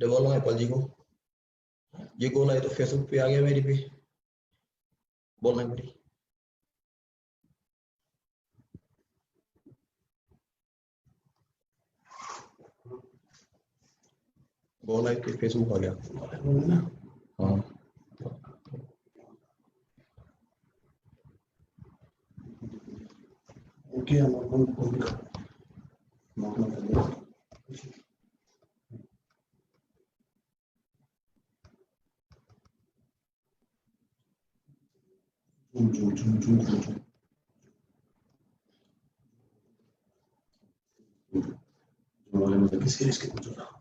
अरे बोलो एप्पल जी को, ये गोला है तो फेसबुक पे आ गया मेरी पे, बोलना मेरी गोला है फेसबुक आ गया। हाँ ओके किसके कुछ हो रहा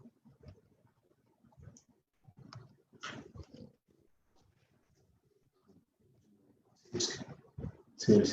सर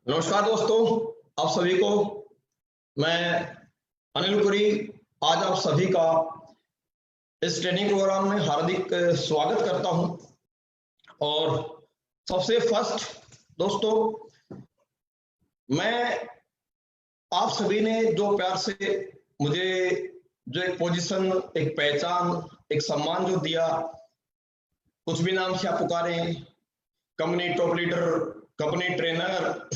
नमस्कार दोस्तों, आप सभी को मैं अनिल पुरी आज आप सभी का इस ट्रेनिंग प्रोग्राम में हार्दिक स्वागत करता हूं। और सबसे फर्स्ट दोस्तों, मैं आप सभी ने जो प्यार से मुझे जो एक पोजीशन, एक पहचान, एक सम्मान जो दिया, कुछ भी नाम से आप पुकारें, company top leader, company trainer,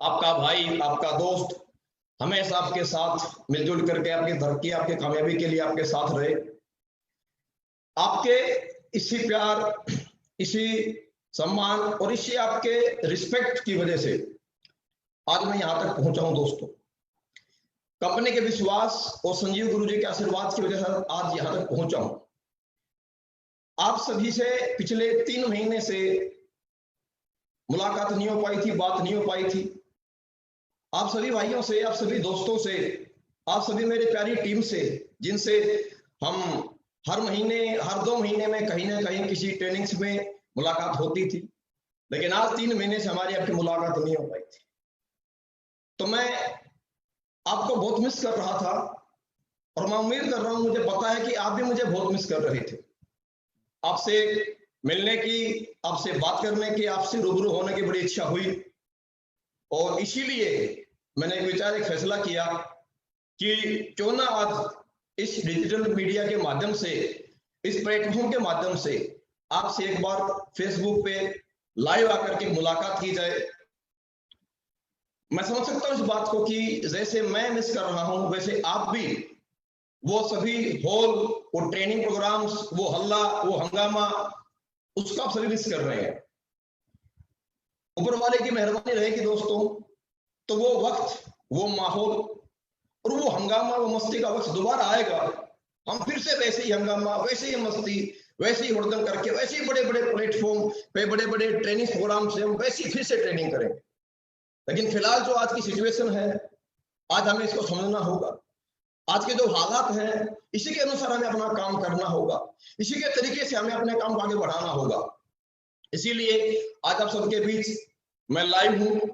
आपका भाई, आपका दोस्त, हमेशा आपके साथ मिलजुल करके आपकी तरक्की, आपकी कामयाबी के लिए आपके साथ रहे। आपके इसी प्यार, इसी सम्मान और इसी आपके रिस्पेक्ट की वजह से आज मैं यहां तक पहुंचा हूं दोस्तों। कंपनी के विश्वास और संजीव गुरु जी के आशीर्वाद की वजह से आज यहां तक पहुंचा हूं। आप सभी से पिछले 3 महीने से मुलाकात नहीं हो पाई थी, बात नहीं हो पाई थी। आप सभी भाइयों से, आप सभी दोस्तों से, आप सभी मेरी प्यारी टीम से, जिनसे हम हर महीने, हर 2 महीने में कहीं ना कहीं किसी ट्रेनिंग्स में मुलाकात होती थी, लेकिन आज 3 महीने से हमारी आपकी मुलाकात नहीं हो पाई थी। तो मैं आपको बहुत मिस कर रहा था और मैं उम्मीद कर रहा हूं, मुझे पता है कि आप भी मुझे बहुत मिस कर रहे थे। आपसे मिलने की, आपसे बात करने की, आपसे रूबरू होने की बड़ी इच्छा हुई और इसीलिए मैंने एक फैसला किया कि क्यों ना आज इस डिजिटल मीडिया के माध्यम से, इस प्लेटफॉर्म के माध्यम से आपसे एक बार फेसबुक पे लाइव आकर के मुलाकात की जाए। मैं समझ सकता हूं इस बात को कि जैसे मैं मिस कर रहा हूं, वैसे आप भी वो सभी हॉल, वो ट्रेनिंग प्रोग्राम्स, वो हल्ला, वो हंगामा, उसका आप सभी मिस कर रहे हैं। ऊपर वाले की मेहरबानी रहेगी दोस्तों, तो वो वक्त, वो माहौल और वो हंगामा, वो मस्ती का वक्त दोबारा आएगा। हम फिर से वैसे ही हंगामा, वैसे ही मस्ती, वैसे ही हुड़दंग करके, वैसे ही बड़े बड़े प्लेटफॉर्म पे, बड़े बड़े ट्रेनिंग प्रोग्राम से हम वैसे ही फिर से ट्रेनिंग करेंगे। लेकिन फिलहाल जो आज की सिचुएशन है, आज हमें इसको समझना होगा। आज के जो हालात हैं, इसी के अनुसार हमें अपना काम करना होगा, इसी के तरीके से हमें अपने काम को आगे बढ़ाना होगा। इसीलिए आज आप सबके बीच मैं लाइव हूं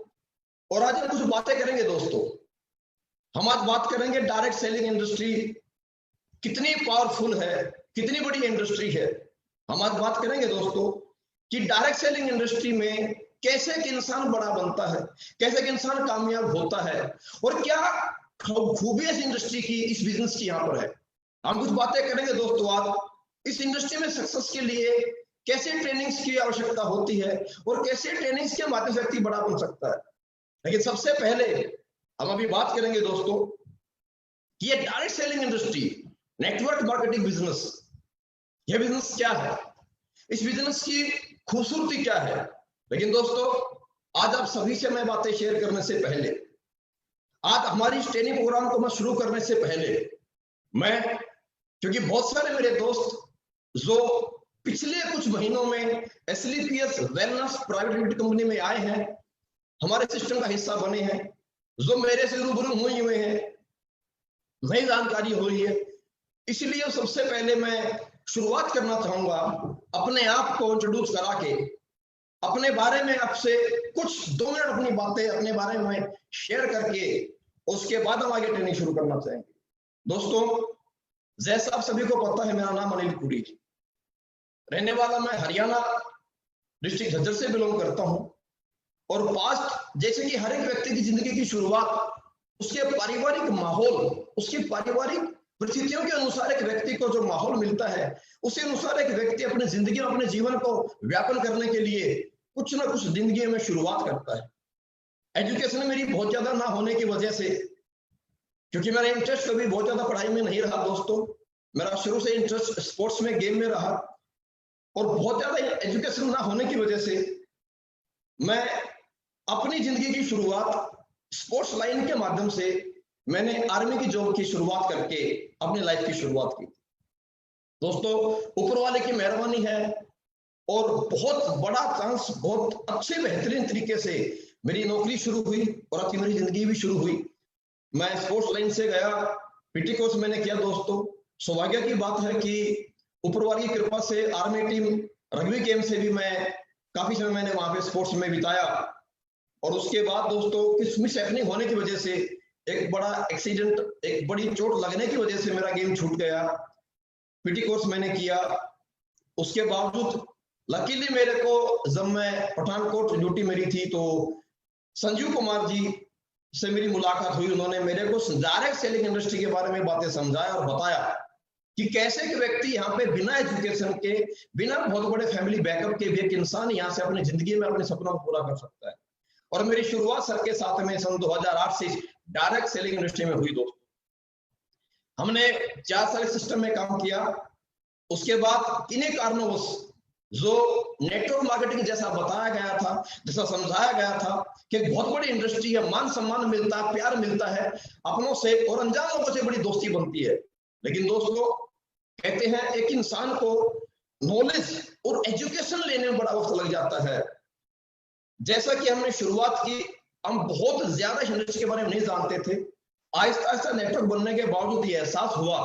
और आज हम कुछ बातें करेंगे दोस्तों। हम आज बात करेंगे डायरेक्ट सेलिंग इंडस्ट्री कितनी पावरफुल है, कितनी बड़ी इंडस्ट्री है। हम आज बात करेंगे दोस्तों कि डायरेक्ट सेलिंग इंडस्ट्री में कैसे एक इंसान बड़ा बनता है, कैसे एक इंसान कामयाब होता है और क्या खूबी इस इंडस्ट्री की, इस बिजनेस की यहाँ पर है। हम कुछ बातें करेंगे दोस्तों आज इस इंडस्ट्री में सक्सेस के लिए कैसे ट्रेनिंग्स की आवश्यकता होती है और कैसे ट्रेनिंग्स के माध्यम से व्यक्ति बड़ा बन सकता है। लेकिन सबसे पहले हम अभी बात करेंगे दोस्तों कि ये direct selling industry, network marketing business, ये बिजनेस क्या है, इस बिजनेस की खूबसूरती क्या है। लेकिन दोस्तों आज आप सभी से मैं बातें शेयर करने से पहले, आज हमारी इस ट्रेनिंग प्रोग्राम को मैं शुरू करने से पहले, मैं, क्योंकि बहुत सारे मेरे दोस्त जो पिछले कुछ महीनों में SLPS wellness private limited company में आए हैं, हमारे सिस्टम का हिस्सा बने हैं, जो मेरे से रूबरू हुए हैं, नई जानकारी हुई है। इसलिए सबसे पहले मैं शुरुआत करना चाहूंगा अपने आप को इंट्रोड्यूस करा के, अपने बारे में आपसे कुछ 2 मिनट अपनी बातें अपने बारे में शेयर करके उसके बाद हम आगे ट्रेनिंग शुरू करना चाहेंगे। दोस्तों, जैसा आप सभी को पता है, मेरा नाम अनिल पुरी, रहने वाला मैं हरियाणा डिस्ट्रिक्ट झज्जर से बिलोंग करता हूं। और पास्ट, जैसे कि हर एक व्यक्ति की जिंदगी की शुरुआत उसके पारिवारिक माहौल, उसकी पारिवारिक परिस्थितियों के अनुसार एक व्यक्ति को जो माहौल मिलता है, उसी अनुसार एक व्यक्ति अपनी जिंदगी में अपने जीवन को व्यापन करने के लिए कुछ ना कुछ जिंदगी में शुरुआत करता है। एजुकेशन मेरी बहुत ज्यादा ना होने की वजह से, क्योंकि मेरा इंटरेस्ट कभी बहुत ज्यादा पढ़ाई में नहीं रहा दोस्तों, मेरा शुरू से इंटरेस्ट स्पोर्ट्स में, गेम में रहा, और बहुत ज्यादा एजुकेशन ना होने की वजह से मैं अपनी जिंदगी की शुरुआत स्पोर्ट्स लाइन के माध्यम से मैंने आर्मी की जॉब की शुरुआत करके अपनी लाइफ की शुरुआत की। दोस्तों, ऊपर वाले की मेहरबानी है और बहुत बड़ा चांस, बहुत अच्छे बेहतरीन तरीके से मेरी नौकरी शुरू हुई और अपनी मेरी जिंदगी भी शुरू हुई। मैं स्पोर्ट्स लाइन से गया, PT कोर्स मैंने किया। दोस्तों, सौभाग्य की बात है कि ऊपर वाली की कृपा से आर्मी टीम रग्बी गेम से भी मैं काफी समय मैंने वहां पे स्पोर्ट्स में बिताया। और उसके बाद दोस्तों, किस मिस हैपनिंग होने की वजह से, एक बड़ा एक्सीडेंट, एक बड़ी चोट लगने की वजह से मेरा गेम छूट गया। PT कोर्स मैंने किया, उसके बावजूद लकीली मेरे को, जब मैं पठानकोट ड्यूटी मेरी थी, तो संजीव कुमार जी से मेरी मुलाकात हुई। उन्होंने मेरे को डायरेक्ट सेलिंग इंडस्ट्री के बारे में बातें समझाया और बताया कि कैसे एक व्यक्ति यहाँ पे बिना एजुकेशन के, बिना बहुत बड़े फैमिली बैकअप के भी एक इंसान यहाँ से अपनी जिंदगी में अपने सपनों को पूरा कर सकता है। और मेरी शुरुआत सर के साथ में सन 2008 से डायरेक्ट सेलिंग इंडस्ट्री में हुई। दोस्तों, हमने 4 साल सिस्टम में काम किया। उसके बाद इन्हीं कारणों जो नेटवर्क मार्केटिंग जैसा बताया गया था, जैसा समझाया गया था कि एक बहुत बड़ी इंडस्ट्री है, मान सम्मान मिलता है, प्यार मिलता है अपनों से, और अनजान लोगों से बड़ी दोस्ती बनती है। लेकिन दोस्तों, कहते हैं एक इंसान को नॉलेज और एजुकेशन लेने में बड़ा वक्त लग जाता है। जैसा कि हमने शुरुआत की, हम बहुत ज्यादा इंडस्ट्री के बारे में नहीं जानते थे। आहिस्ता आहिस्ता नेटवर्क बनने के बावजूद ये एहसास हुआ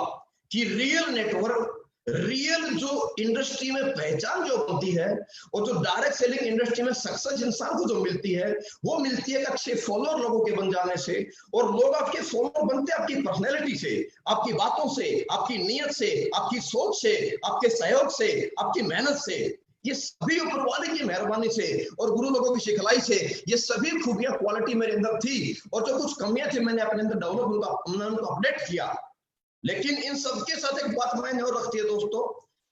कि रियल नेटवर्क, रियल जो इंडस्ट्री में पहचान जो बनती है, और जो डायरेक्ट सेलिंग इंडस्ट्री में सक्सेस इंसान को जो मिलती है, वो मिलती है अच्छे फॉलोअर लोगों के बन जाने से। और लोग आपके फॉलोअर बनते हैं आपकी पर्सनैलिटी से, आपकी बातों से, आपकी नीयत से, आपकी सोच से, आपके सहयोग से, आपकी मेहनत से। ये सभी ऊपर वाले की मेहरबानी से और गुरु लोगों की सिखलाई से ये सभी खूबियां, क्वालिटी मेरे अंदर थी। और जो कुछ कमियां थी मैंने अपने अंदर डेवलप, उनको अपडेट किया। लेकिन इन सबके साथ एक बात मैंने और रखती है दोस्तों,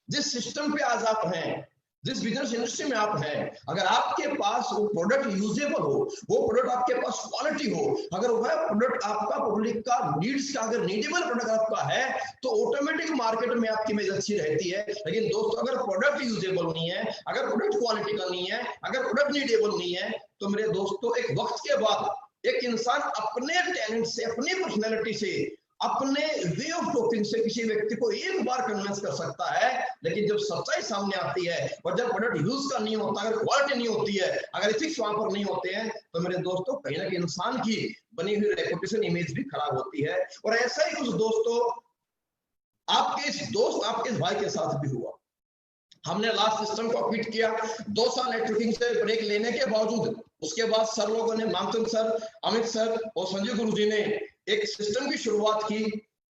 जिस सिस्टम पे आज आप हैं, जिस बिजनेस इंडस्ट्री में आप हैं, अगर आपके पास वो प्रोडक्ट यूजेबल हो, वो प्रोडक्ट आपके पास क्वालिटी हो, अगर वह प्रोडक्ट आपका पब्लिक का नीड्स का, अगर नीडेबल प्रोडक्ट आपका है, तो ऑटोमेटिक मार्केट में आपकी इमेज अच्छी रहती है। लेकिन दोस्तों, अगर प्रोडक्ट यूजेबल नहीं है, अगर प्रोडक्ट क्वालिटी का नहीं है, अगर प्रोडक्ट नीडेबल नहीं है, तो मेरे दोस्तों एक वक्त के बाद एक इंसान अपने टैलेंट से, अपनी पर्सनैलिटी से, अपने वे ऑफ टॉकिंग से किसी व्यक्ति को एक बार कन्विंस कर सकता है। लेकिन जब सच्चाई सामने आती है और जब प्रोडक्ट यूज का नहीं होता, अगर क्वालिटी नहीं होती है, अगर एथिक्स वहां पर नहीं होते हैं, तो मेरे दोस्तों कहीं ना कहीं इंसान की बनी हुई रेपुटेशन, इमेज भी खराब होती है। और ऐसा ही कुछ दोस्तों आपके इस दोस्त, आपके इस भाई के साथ भी हुआ। हमने लास्ट सिस्टम को क्विट किया 2 साल नेटवर्किंग से ब्रेक लेने के बावजूद। उसके बाद सर लोगों ने, मामचंद सर, अमित सर और संजय गुरु जी ने एक सिस्टम की शुरुआत की,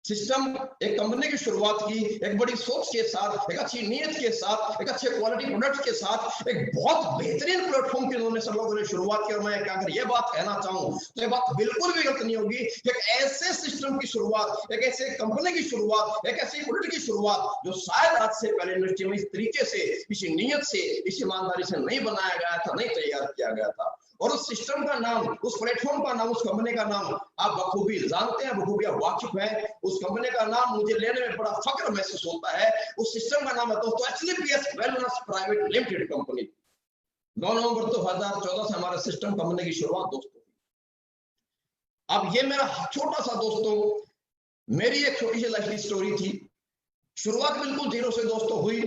सिस्टम एक कंपनी की शुरुआत की, एक बड़ी सोच के साथ, एक अच्छी नीयत के साथ, एक अच्छे क्वालिटी प्रोडक्ट के साथ, एक बहुत बेहतरीन प्लेटफॉर्म की उन्होंने सब लोगों ने शुरुआत की। और मैं अगर ये बात कहना चाहूं तो ये बात बिल्कुल भी गलत नहीं होगी। एक ऐसे सिस्टम की शुरुआत, एक ऐसे कंपनी की शुरुआत, एक ऐसे प्रोडक्ट की शुरुआत जो शायद आज से पहले इंडस्ट्री में इस तरीके से, इसी नीयत से, इस ईमानदारी से नहीं बनाया गया था, नहीं तैयार किया गया था। और उस सिस्टम का नाम, उस प्लेटफॉर्म का नाम, उस कंपनी का नाम आप बखूबी जानते हैं, बखूबी वाकिफ हैं। उस कंपनी का नाम मुझे लेने में बड़ा फख्र महसूस होता है। उस सिस्टम का नाम है दोस्तों SLPS wellness private limited company. 9 नवंबर 2014 से हमारे सिस्टम कंपनी की शुरुआत दोस्तों। अब ये मेरा छोटा सा दोस्तों, मेरी एक छोटी सी लाइफ की स्टोरी थी। शुरुआत बिल्कुल जीरो से दोस्तों हुई।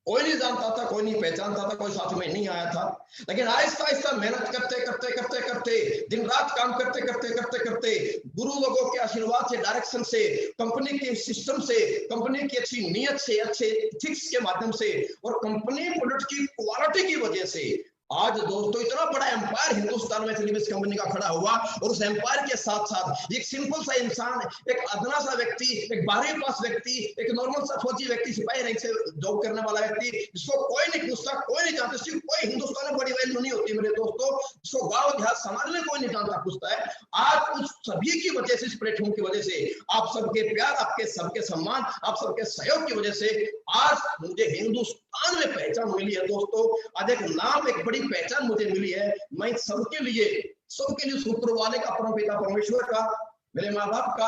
कोई नहीं जानता था, कोई नहीं पहचानता था, कोई साथ में नहीं आया था। लेकिन आहिस्ता आहिस्ता मेहनत करते करते करते करते, दिन रात काम करते करते करते करते, गुरु लोगों के आशीर्वाद से, डायरेक्शन से, कंपनी के सिस्टम से, कंपनी की अच्छी नीयत से, अच्छे एथिक्स के माध्यम से और कंपनी प्रोडक्ट की क्वालिटी की वजह से आज दोस्तों इतना बड़ा एम्पायर हिंदुस्तान में एसएलवीएस कंपनी का खड़ा हुआ। और उस एम्पायर के साथ साथ एक सिंपल सा इंसान, एक अदना सा व्यक्ति, एक 12वीं पास व्यक्ति, एक नॉर्मल सा फौजी व्यक्ति, सिपाही रैंक से जॉब करने वाला व्यक्ति, जिसको कोई नहीं पूछता, कोई नहीं जानता, सिर्फ कोई हिंदुस्तान में बड़ी वैल्यू नहीं होती मेरे दोस्तों, जिसको गाँव देहात समाज में कोई नहीं जानता पूछता है, आज उस सभी की वजह से, इस प्लेटफॉर्म की वजह से, आप सबके प्यार, आपके सबके सम्मान, आप सबके सहयोग की वजह से आज मुझे हिंदुस्तान में पहचान मिली है दोस्तों। आज एक नाम, एक बड़ी पहचान मुझे मिली है। मैं सबके लिए शुक्र वाले का, परमपिता परमेश्वर का, मेरे माँ बाप का,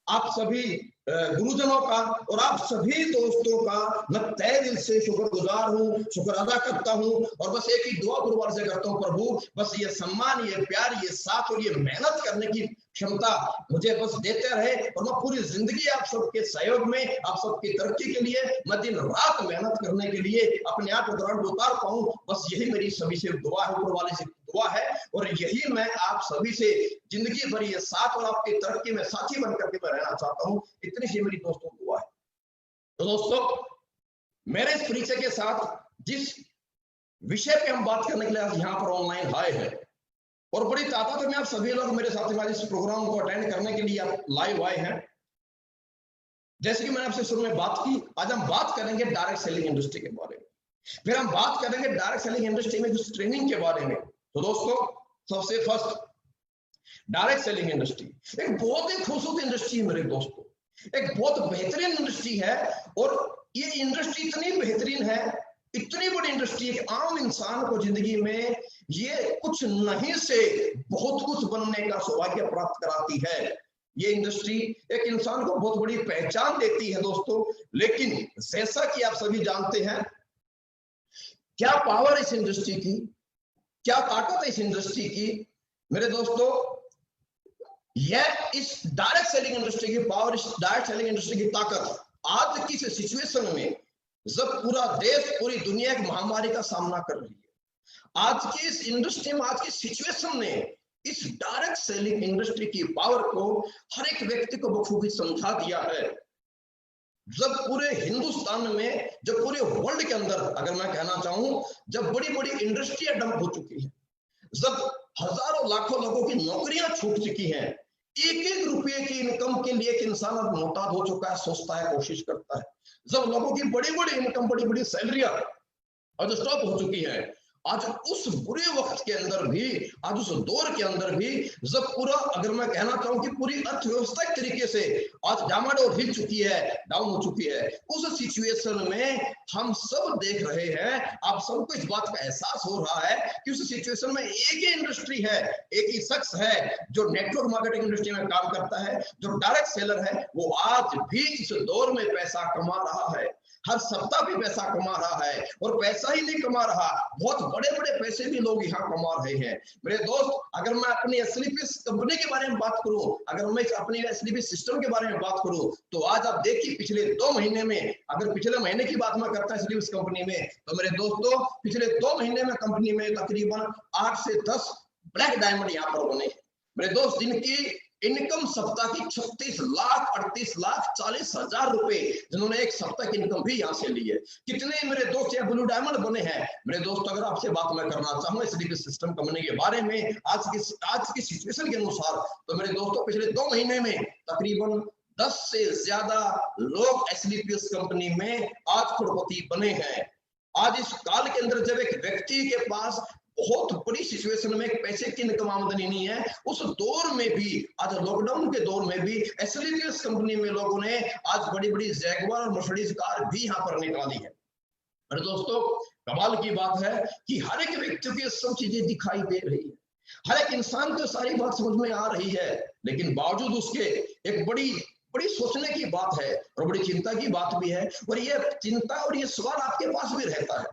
आप सभी गुरुजनों का और आप सभी दोस्तों का मैं तहे दिल से शुक्रगुजार हूँ, शुक्र अदा करता हूँ। और बस एक ही दुआ गुरुवार से करता हूँ, प्रभु बस ये सम्मान, ये प्यार, ये साथ और ये मेहनत करने की क्षमता मुझे बस देते रहे और मैं पूरी जिंदगी आप सबके सहयोग में, आप सबकी तरक्की के लिए मैं दिन रात मेहनत करने के लिए अपने आप को ग्राउंड उतार पाऊं। बस यही मेरी सभी से दुआ है, ऊपर वाले से दुआ है और यही मैं आप सभी से जिंदगी भर ये साथ और आपकी तरक्की में साथी बनकर के मैं रहना चाहता हूँ। इतनी सी मेरी दोस्तों दुआ है। तो दोस्तों मेरे इस परिचय के साथ जिस विषय पे हम बात करने के लिए आज यहाँ पर ऑनलाइन आए हैं और बड़ी तादाद में आप सभी लोग मेरे साथ में इस प्रोग्राम को अटेंड करने के लिए आप लाइव आए हैं। जैसे कि मैंने आपसे शुरू में बात की, आज हम बात करेंगे डायरेक्ट सेलिंग इंडस्ट्री के बारे में, फिर हम बात करेंगे डायरेक्ट सेलिंग इंडस्ट्री में कुछ ट्रेनिंग के बारे में। तो दोस्तों सबसे फर्स्ट डायरेक्ट सेलिंग इंडस्ट्री एक बहुत ही खूबसूरत इंडस्ट्री है मेरे दोस्तों, एक बहुत बेहतरीन इंडस्ट्री है। और ये इंडस्ट्री इतनी बेहतरीन है, इतनी बड़ी इंडस्ट्री है कि आम इंसान को जिंदगी में ये कुछ नहीं से बहुत कुछ बनने का सौभाग्य प्राप्त कराती है। ये इंडस्ट्री एक इंसान को बहुत बड़ी पहचान देती है दोस्तों। लेकिन जैसा कि आप सभी जानते हैं, क्या पावर इस इंडस्ट्री की, क्या ताकत है इस इंडस्ट्री की मेरे दोस्तों, यह इस डायरेक्ट सेलिंग इंडस्ट्री की पावर, इस डायरेक्ट सेलिंग इंडस्ट्री की ताकत आज की सिचुएशन में जब पूरा देश, पूरी दुनिया एक महामारी का सामना कर रही है, आज की इस इंडस्ट्री में, आज की सिचुएशन में इस डायरेक्ट सेलिंग इंडस्ट्री की पावर को हर एक व्यक्ति को बखूबी समझा दिया है। जब पूरे हिंदुस्तान में, जब पूरे वर्ल्ड के अंदर अगर मैं कहना चाहूं, जब बड़ी बड़ी इंडस्ट्रियां डंप हो चुकी है, जब हजारों लाखों लोगों की नौकरियां छूट चुकी हैं, एक एक रुपये की इनकम के लिए एक इंसान अब मोहताज हो चुका है, सोचता है, कोशिश करता है, जब लोगों की बड़ी बड़ी इनकम, बड़ी बड़ी सैलरियां आज स्टॉप हो चुकी है, आज उस बुरे वक्त के अंदर भी, आज उस दौर के अंदर भी, जब पूरा अगर मैं कहना चाहूं कि पूरी अर्थव्यवस्था एक तरीके से आज डामाडोल हिल चुकी है, डाउन हो चुकी है, उस सिचुएशन में हम सब देख रहे हैं, आप सबको इस बात का एहसास हो रहा है कि उस सिचुएशन में एक ही इंडस्ट्री है, एक ही शख्स है जो नेटवर्क मार्केटिंग इंडस्ट्री में काम करता है, जो डायरेक्ट सेलर है, वो आज भी इस दौर में पैसा कमा रहा है, हर सप्ताह भी पैसा कमा रहा है। और पैसा ही नहीं कमा रहा, बहुत बड़े बड़े पैसे भी लोग यहाँ कमा रहे हैं मेरे दोस्त। अगर मैं अपनी एसएलवीएस कंपनी के बारे में बात करूं, अगर मैं अपनी एसएलवीएस सिस्टम के बारे में बात करूं, तो आज आप देखिए पिछले 2 महीने में, अगर पिछले महीने की बात मैं करता एसएलवीएस कंपनी में, तो मेरे दोस्तों पिछले 2 महीने में कंपनी में तकरीबन 8 से 10 ब्लैक डायमंड यहाँ पर बने मेरे दोस्त, जिनकी इनकम सप्ताह की 36 लाख 38 लाख 40 हजार रुपए, जिन्होंने एक सप्ताह की इनकम भी यहाँ से ली है। कितने मेरे दोस्त यहाँ ब्लू डायमंड बने हैं मेरे दोस्त। अगर आपसे बात मैं करना चाहूँ एसएलवीएस सिस्टम कंपनी के बारे में आज की सिचुएशन के अनुसार, तो मेरे दोस्तों पिछले 2 महीने में तकरीबन 10 से ज्यादा लोग एसएलवीएस कंपनी में आज करोड़पति बने हैं। आज इस काल के अंदर जब एक व्यक्ति के पास बहुत बड़ी सिचुएशन में एक पैसे की इनकम आमदनी नहीं है, उस दौर में भी, आज लॉकडाउन के दौर में भी एसएलवीएस कंपनी में लोगों ने आज बड़ी बड़ी जैगुआर और मर्सिडीज कार भी यहाँ पर निकाली है। अरे दोस्तों कमाल की बात है कि हर एक व्यक्ति को ये सब चीजें दिखाई दे रही है, हर एक इंसान को सारी बात समझ में आ रही है, लेकिन बावजूद उसके एक बड़ी सोचने की बात है और बड़ी चिंता की बात भी है। और ये चिंता और ये सवाल आपके पास भी रहता है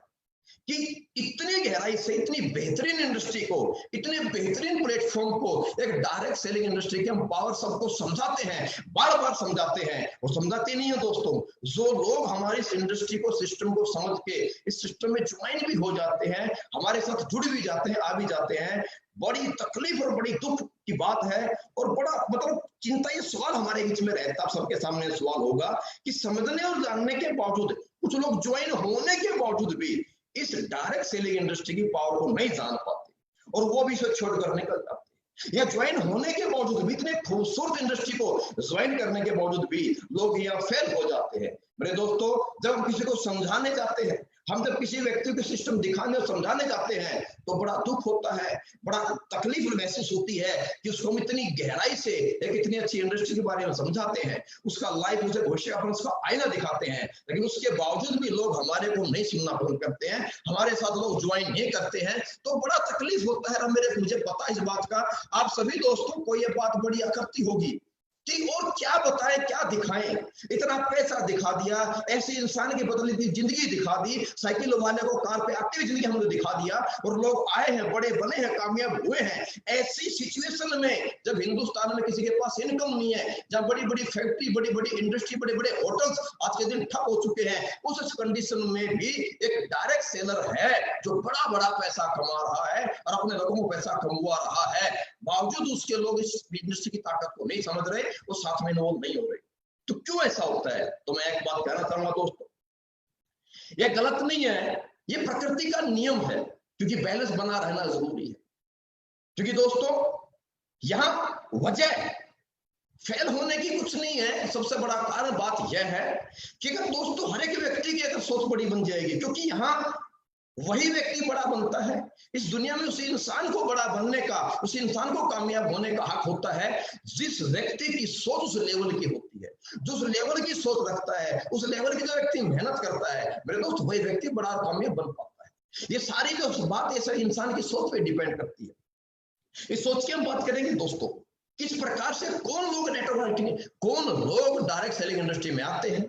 कि इतनी गहराई से इतनी बेहतरीन इंडस्ट्री को, इतने बेहतरीन प्लेटफॉर्म को, एक डायरेक्ट सेलिंग इंडस्ट्री के हम पावर सबको समझाते हैं, बार बार समझाते हैं, और समझाते नहीं है दोस्तों। जो लोग हमारी इस इंडस्ट्री को, सिस्टम को समझ के इस सिस्टम में ज्वाइन भी हो जाते हैं, हमारे साथ जुड़ भी जाते हैं, आ भी जाते हैं, बड़ी तकलीफ और बड़ी दुख की बात है। और बड़ा मतलब चिंता, ये सवाल हमारे बीच में रहता है, सबके सामने सवाल होगा कि समझने और जानने के बावजूद कुछ लोग ज्वाइन होने के बावजूद भी इस डायरेक्ट सेलिंग इंडस्ट्री की पावर को नहीं जान पाते, और वो भी इसे छोड़कर निकल जाते हैं। या ज्वाइन होने के बावजूद भी, इतने खूबसूरत इंडस्ट्री को ज्वाइन करने के बावजूद भी लोग यहाँ फेल हो जाते हैं। मेरे दोस्तों, जब हम किसी को समझाने जाते हैं, हम जब किसी व्यक्ति को सिस्टम दिखाने और समझाने जाते हैं, तो बड़ा दुख होता है, बड़ा तकलीफ महसूस होती है कि उसको हम इतनी गहराई से एक इतनी अच्छी इंडस्ट्री के बारे में समझाते हैं, उसका लाइफ, उसे भविष्य का उसका आईना दिखाते हैं, लेकिन उसके बावजूद भी लोग हमारे को नहीं सुनना पसंद करते हैं, हमारे साथ लोग ज्वाइन नहीं करते हैं, तो बड़ा तकलीफ होता है। मुझे पता है इस बात का, आप सभी दोस्तों को ये बात बड़ी अखरती होगी कि और क्या बताएं, क्या दिखाएं, इतना पैसा दिखा दिया, ऐसे इंसान की बदली हुई जिंदगी दिखा दी, साइकिल वाले को कार पे एक्टिव जिंदगी हमने दिखा दिया, और लोग आए हैं, बड़े बने हैं, कामयाब हुए हैं। ऐसी सिचुएशन में जब हिंदुस्तान में किसी के पास इनकम नहीं है, जब बड़ी बड़ी फैक्ट्री, बड़ी बड़ी इंडस्ट्री, बड़े बड़े होटल्स आज के दिन ठप हो चुके हैं, उस कंडीशन में भी एक डायरेक्ट सेलर है जो बड़ा बड़ा पैसा कमा रहा है और अपने लोगों को पैसा कमवा रहा है, बावजूद उसके लोग इस इंडस्ट्री की ताकत को नहीं समझ रहे, वो साथ में इन्वॉल्व नहीं हो रहे। तो क्यों ऐसा होता है? तो मैं एक बात कहना चाहूंगा दोस्तों, ये गलत नहीं है, ये प्रकृति का नियम है, क्योंकि बैलेंस बना रहना जरूरी है। क्योंकि दोस्तों, यहां वजह फेल होने की कुछ नहीं है, सबसे बड़ा कारण बात यह है कि अगर दोस्तों हर एक व्यक्ति की अगर सोच बड़ी बन जाएगी, क्योंकि यहां वही व्यक्ति बड़ा बनता है इस दुनिया में, उसी इंसान को बड़ा बनने का, उस इंसान को कामयाब होने का हक होता है जिस व्यक्ति की सोच उस लेवल की होती है, जो उस लेवल की सोच रखता है, उस लेवल की जो व्यक्ति मेहनत करता है, मेरे दोस्त, वही व्यक्ति बड़ा कामयाब बन पाता है। ये सारी जो बात है सारी इंसान की सोच पे डिपेंड करती है। इस सोच की हम बात करेंगे दोस्तों, किस प्रकार से कौन लोग नेटवर्क मार्केटिंग, कौन लोग डायरेक्ट सेलिंग इंडस्ट्री में आते हैं,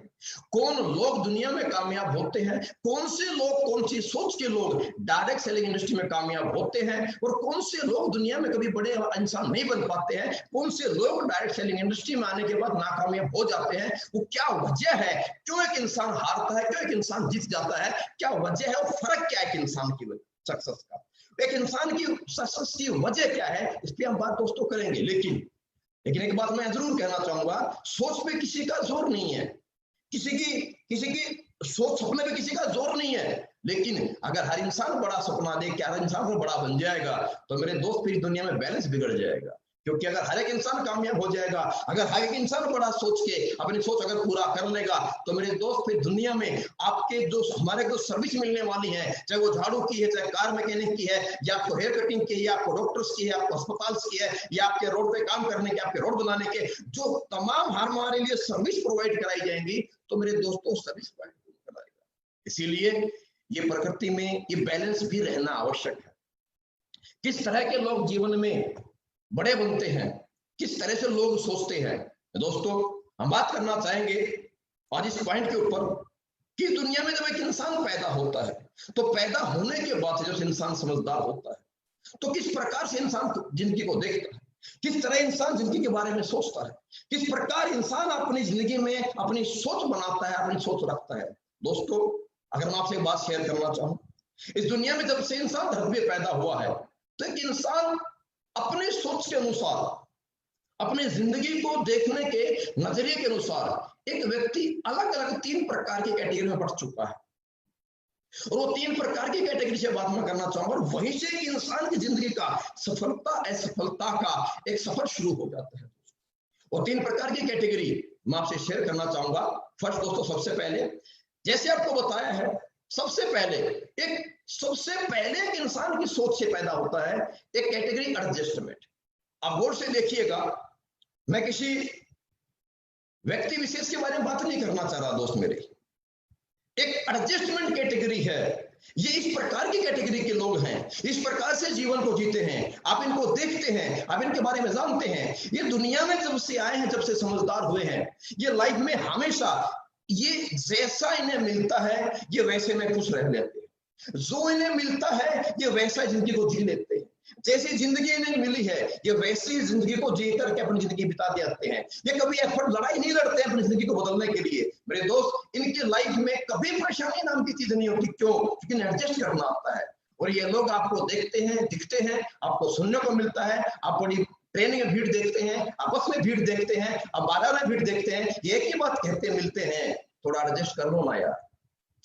कौन लोग दुनिया में कामयाब होते हैं, कौन से लोग, कौन सी सोच के लोग डायरेक्ट सेलिंग इंडस्ट्री में कामयाब होते हैं, और कौन से लोग दुनिया में कभी बड़े इंसान नहीं बन पाते हैं, कौन से लोग डायरेक्ट सेलिंग इंडस्ट्री में आने के बाद नाकामयाब हो जाते हैं, वो क्या वजह है, क्यों एक इंसान हारता है, क्यों एक इंसान जीत जाता है, क्या वजह है, और फर्क क्या है एक इंसान की सक्सेस का, एक इंसान की सक्सेस की वजह क्या है, इस पे हम बात दोस्तों करेंगे। लेकिन एक बात मैं जरूर कहना चाहूंगा, सोच पे किसी का जोर नहीं है, किसी की सोच, सपने पे किसी का जोर नहीं है, लेकिन अगर हर इंसान बड़ा सपना देख के हर इंसान को बड़ा बन जाएगा, तो मेरे दोस्त फिर दुनिया में बैलेंस बिगड़ जाएगा। क्योंकि अगर हर एक इंसान कामयाब हो जाएगा, अगर हर एक इंसान बड़ा सोच के अपनी सोच अगर पूरा कर लेगा, तो मेरे दोस्त फिर दुनिया में आपके जो हमारे को सर्विस मिलने वाली है, चाहे वो झाड़ू की है, चाहे कार मैकेनिक की है, या आपको हेयर कटिंग की है, या आपको डॉक्टर्स की है, आपको अस्पताल की है, या आपके रोड पे काम करने के, आपके रोड बनाने के, जो तमाम हमारे लिए सर्विस प्रोवाइड कराई जाएंगी, तो मेरे दोस्तों सर्विस प्रोवाइड कराएगा। इसीलिए ये प्रकृति में ये बैलेंस भी रहना आवश्यक है। किस तरह के लोग जीवन में बड़े बनते हैं, किस तरह से लोग सोचते हैं, दोस्तों हम बात करना चाहेंगे आज इस पॉइंट के ऊपर कि दुनिया में जब एक इंसान पैदा होता है, तो पैदा होने के बाद जब इंसान समझदार होता है, तो किस प्रकार से इंसान जिंदगी को देखता है, किस तरह इंसान जिंदगी के बारे में सोचता है, किस प्रकार इंसान अपनी जिंदगी में अपनी सोच बनाता है, अपनी सोच रखता है। दोस्तों, अगर मैं आपसे एक बात शेयर करना चाहूं, इस दुनिया में जब से इंसान धरती पे पैदा हुआ है, तो एक इंसान अपने सोच के अनुसार, अपनी जिंदगी को देखने के नजरिए के अनुसार एक व्यक्ति अलग अलग 3 प्रकार की कैटेगरी में बढ़ चुका है, और वो 3 प्रकार की कैटेगरी से बात मैं करना चाहूंगा, और वहीं से इंसान की जिंदगी का सफलता असफलता का एक सफर शुरू हो जाता है। और 3 प्रकार की कैटेगरी मैं आपसे शेयर करना चाहूंगा। फर्स्ट दोस्तों, सबसे पहले जैसे आपको बताया है, सबसे पहले एक इंसान की सोच से पैदा होता है एक कैटेगरी एडजस्टमेंट। आप गौर से देखिएगा, मैं किसी व्यक्ति विशेष के बारे में बात नहीं करना चाह रहा दोस्त मेरे, एक एडजस्टमेंट कैटेगरी है। ये इस प्रकार की कैटेगरी के लोग हैं, इस प्रकार से जीवन को जीते हैं, आप इनको देखते हैं, आप इनके बारे में जानते हैं, ये दुनिया में जब से आए हैं, जब से समझदार हुए हैं, ये लाइफ में हमेशा ये जैसा इन्हें मिलता है ये वैसे में खुश रह लेते हैं। जो इन्हें मिलता है ये वैसा जिंदगी को जी लेते हैं, जैसी जिंदगी इन्हें मिली है ये वैसी जिंदगी को जी करके अपनी जिंदगी बिता देते हैं। ये कभी एफर्ट लड़ाई नहीं लड़ते हैं अपनी जिंदगी को बदलने के लिए। मेरे दोस्त, इनकी लाइफ में कभी परेशानी नाम की चीज नहीं होती। क्यों? क्योंकि इन्हें एडजस्ट करना आता है। और ये लोग आपको देखते हैं, दिखते हैं, आपको सुनने को मिलता है, आप बड़ी ट्रेन में भीड़ देखते हैं, आप बस में भीड़ देखते हैं, आप बाजार में भीड़ देखते हैं, ये एक ही बात कहते मिलते हैं, थोड़ा एडजस्ट कर लो ना यार।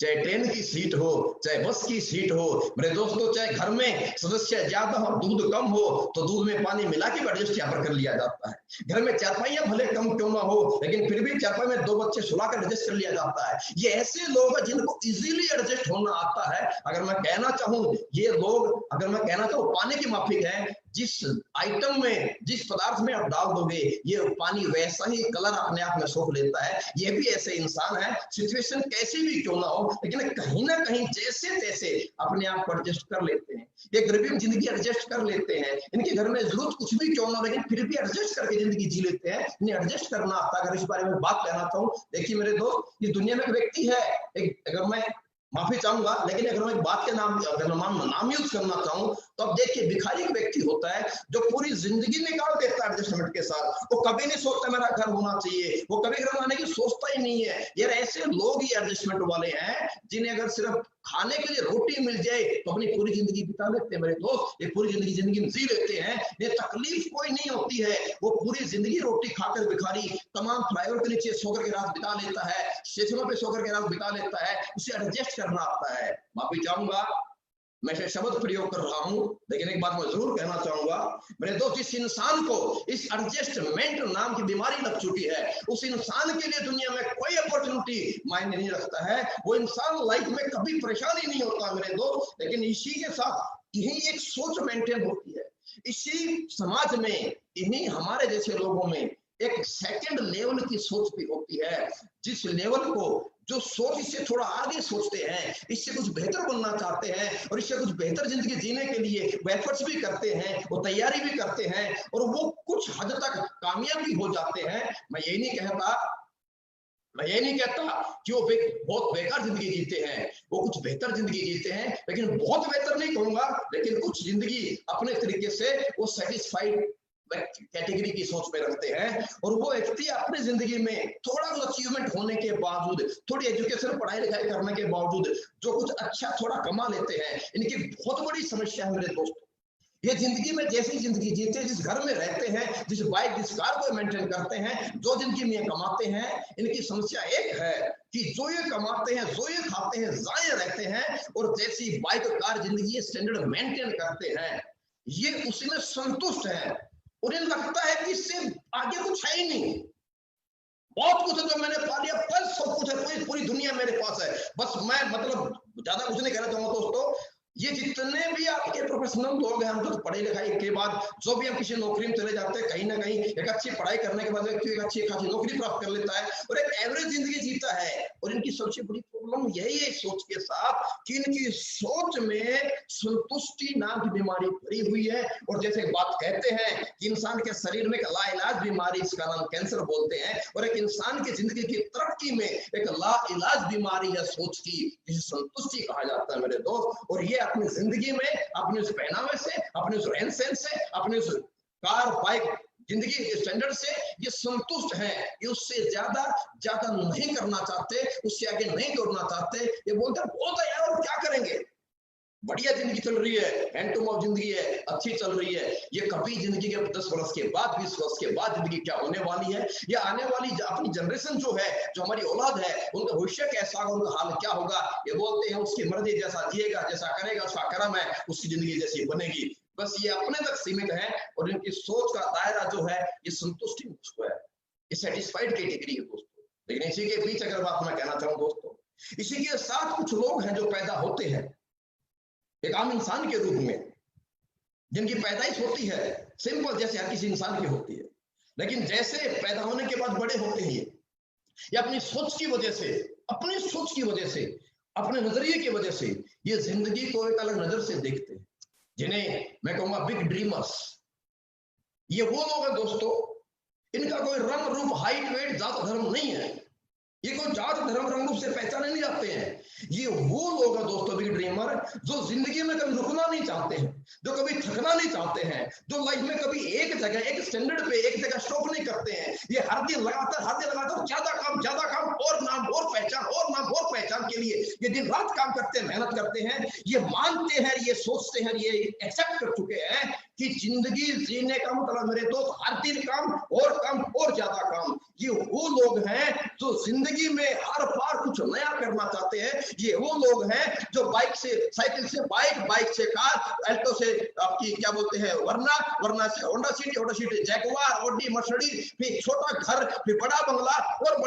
चाहे ट्रेन की सीट हो, चाहे बस की सीट हो, मेरे दोस्तों, चाहे घर में सदस्य ज्यादा हो, दूध कम हो, तो दूध में पानी मिला के एडजस्ट यहाँ पर कर लिया जाता है। घर में चारपाइयां भले कम क्यों ना हो, लेकिन फिर भी चारपाई में 2 बच्चे सुलाकर एडजस्ट कर लिया जाता है। ये ऐसे लोग हैं जिनको इजीली एडजस्ट होना आता है। अगर मैं कहना चाहूँ, ये लोग, अगर मैं कहना चाहूँ, पानी के माफिक है। जिस आइटम में, जिस पदार्थ में आप डाल दोगे, ये पानी वैसा ही कलर अपने आप में सोख लेता है। ये भी ऐसे इंसान है, सिचुएशन कैसी भी क्यों ना हो, लेकिन कहीं ना कहीं जैसे तैसे अपने आप को एडजस्ट कर लेते हैं। ये गरीबी में जिंदगी एडजस्ट कर लेते हैं। इनके घर में जरूरत कुछ भी क्यों ना हो, लेकिन फिर भी एडजस्ट करके जिंदगी जी लेते हैं। इन्हें एडजस्ट करना आता है। अगर इस बारे में बात कहना चाहूँ, देखिए मेरे दोस्त, ये दुनिया में एक व्यक्ति है, अगर मैं माफी चाहूंगा, लेकिन अगर मैं एक बात के नाम यूज करना चाहूँ, तो अब देखिए, भिखारी एक व्यक्ति होता है जो पूरी जिंदगी निकाल देता है एडजस्टमेंट के साथ। वो कभी नहीं सोचता मेरा घर होना चाहिए, वो कभी घर बनाने की सोचता ही नहीं है। यार ऐसे लोग ही एडजस्टमेंट वाले हैं, जिन्हें अगर सिर्फ खाने के लिए रोटी मिल जाए तो अपनी पूरी जिंदगी बिता लेते हैं। मेरे दोस्त, ये पूरी जिंदगी में जी लेते हैं, ये तकलीफ कोई नहीं होती है। वो पूरी जिंदगी रोटी खाकर भिखारी तमाम फ्लाईओवर के नीचे सोकर के रात बिता लेता है, स्टेशनों पे सोकर के रात बिता लेता है। उसे एडजस्ट करना आता है। माफी चाहूंगा, मैं शब्द प्रयोग कर रहा हूं, लेकिन एक बात मैं जरूर कहना चाहूंगा, मेरे दोस्त, जिस इंसान को इस एडजस्टमेंट नाम की बीमारी लग चुकी है, उस इंसान के लिए दुनिया में कोई अपॉर्चुनिटी मायने नहीं रखता है। वो इंसान लाइफ में कभी परेशानी नहीं होता मेरे दोस्त। लेकिन इसी के साथ यही एक सोच मेंटेन होती है, इसी समाज में, इन्हीं हमारे जैसे लोगों में एक सेकंड लेवल की सोच भी होती है। जिस लेवल को, जो सोच इससे थोड़ा आगे सोचते हैं, इससे कुछ बेहतर बनना चाहते हैं और इससे कुछ बेहतर जिंदगी जीने के लिए वो एफर्ट्स भी करते हैं, वो तैयारी भी करते हैं और वो कुछ हद तक कामयाब भी हो जाते हैं। मैं ये नहीं कहता कि वो बहुत बेकार जिंदगी जीते हैं, वो कुछ बेहतर जिंदगी जीते हैं, लेकिन बहुत बेहतर नहीं कहूंगा, लेकिन कुछ जिंदगी अपने तरीके से वो सेटिस्फाइड कैटेगरी की सोच में रखते हैं। और वो व्यक्ति अपनी जिंदगी में थोड़ा कुछ अचीवमेंट होने के बावजूद, थोड़ी एजुकेशन, पढ़ाई लिखाई करने के बावजूद जो कुछ अच्छा थोड़ा कमा लेते हैं, इनकी बहुत बड़ी समस्या है मेरे दोस्तों। ये जिंदगी में जैसी जिंदगी जीते हैं, जिस घर में रहते हैं, जिस बाइक, जिस कार को मेंटेन करते हैं, जो जिंदगी में कमाते हैं, इनकी समस्या एक है कि जो ये कमाते हैं, जो ये खाते हैं, जाए रहते हैं, और जैसी बाइक, कार, जिंदगी स्टैंडर्ड मेंटेन करते हैं, ये उसी में संतुष्ट है। उन्हें लगता है कि इससे आगे कुछ है ही नहीं, बहुत कुछ है जो मैंने पा लिया, बस सब कुछ है, पूरी दुनिया मेरे पास है, बस मैं, मतलब ज्यादा कुछ नहीं कहना चाहूंगा दोस्तों। ये जितने भी आपके प्रोफेशनल लोग हैं, हम तो पढ़ाई लिखाई के बाद जो भी हम किसी नौकरी में चले जाते हैं, कहीं ना कहीं एक अच्छी पढ़ाई करने के बाद व्यक्ति एक अच्छी खासी नौकरी प्राप्त कर लेता है और एक एवरेज जिंदगी जीता है। और इनकी सबसे बड़ी प्रॉब्लम यही है सोच के साथ कि इनकी सोच में संतुष्टि नाम की बीमारी भरी हुई है। और जैसे एक बात कहते हैं कि इंसान के शरीर में एक लाइलाज बीमारी, इसका नाम कैंसर बोलते हैं, और एक इंसान की जिंदगी की तरक्की में एक लाइलाज बीमारी है सोच की, जिसे संतुष्टि कहा जाता है मेरे दोस्त। और ये अपनी जिंदगी में, अपने उस पहनावे से, अपने उस रहन सहन से, अपने उस कार, बाइक, जिंदगी के स्टैंडर्ड से ये संतुष्ट है। ये उससे ज्यादा नहीं करना चाहते, उससे आगे नहीं दौड़ना चाहते। ये बोलते हैं बहुत है यार, और क्या करेंगे, बढ़िया जिंदगी चल रही है, हैंड टू माउथ जिंदगी है, अच्छी चल रही है। ये कभी जिंदगी के 10 वर्ष के बाद, 20 वर्ष के बाद जिंदगी क्या होने वाली है, या आने वाली अपनी जनरेशन जो है, जो हमारी औलाद है, उनका भविष्य कैसा होगा, उनका हाल क्या होगा। ये बोलते हैं उसकी मर्जी, जैसा जिएगा, जैसा करेगा, उसका कर्म है, उसकी जिंदगी जैसी बनेगी। बस ये अपने तक सीमित है और इनकी सोच का दायरा जो है ये संतुष्टि मुझको है, ये सेटिस्फाइड कैटेगरी है दोस्तों। लेकिन इसी के बीच अगर बात मैं कहना चाहूँ दोस्तों, इसी के साथ कुछ लोग हैं जो पैदा होते हैं एक आम इंसान के रूप में, जिनकी पैदाइश होती है सिंपल जैसे हर किसी इंसान की होती है, लेकिन जैसे पैदा होने के बाद बड़े होते हैं या अपनी सोच की वजह से, अपने नजरिए की वजह से ये जिंदगी को एक अलग नजर से देखते हैं, जिन्हें मैं कहूंगा बिग ड्रीमर्स। ये वो लोग हैं दोस्तों, इनका कोई रंग रूप, हाइट, वेट, जात, धर्म नहीं है। ये कोई जात, धर्म, रंग रूप से पहचाने नहीं जाते हैं। ये वो लोग हैं दोस्तों बिग ड्रीमर, जो जिंदगी में कभी रुकना नहीं चाहते हैं, जो कभी थकना नहीं चाहते हैं, जो लाइफ में कभी एक जगह एक स्टैंडर्ड पे एक जगह स्टॉप नहीं करते हैं। ये हर दिन लगातार ज्यादा काम और नाम और पहचान के लिए ये दिन रात काम करते हैं, मेहनत करते हैं। ये मानते हैं, ये सोचते हैं, ये एक्सेप्ट कर चुके हैं कि जिंदगी जीने का मतलब मेरे दोस्त हर दिन काम और ज्यादा काम। ये वो लोग हैं जो जिंदगी में हर बार कुछ नया करना चाहते हैं। ये वो लोग हैं जो बाइक से साइकिल से बाइक से कार, अल्टो से आपकी क्या बोलते हैं वरना से Honda city Jaguar, Audi, Mercedes, फिर छोटा घर, फिर बड़ा बंगला, फिर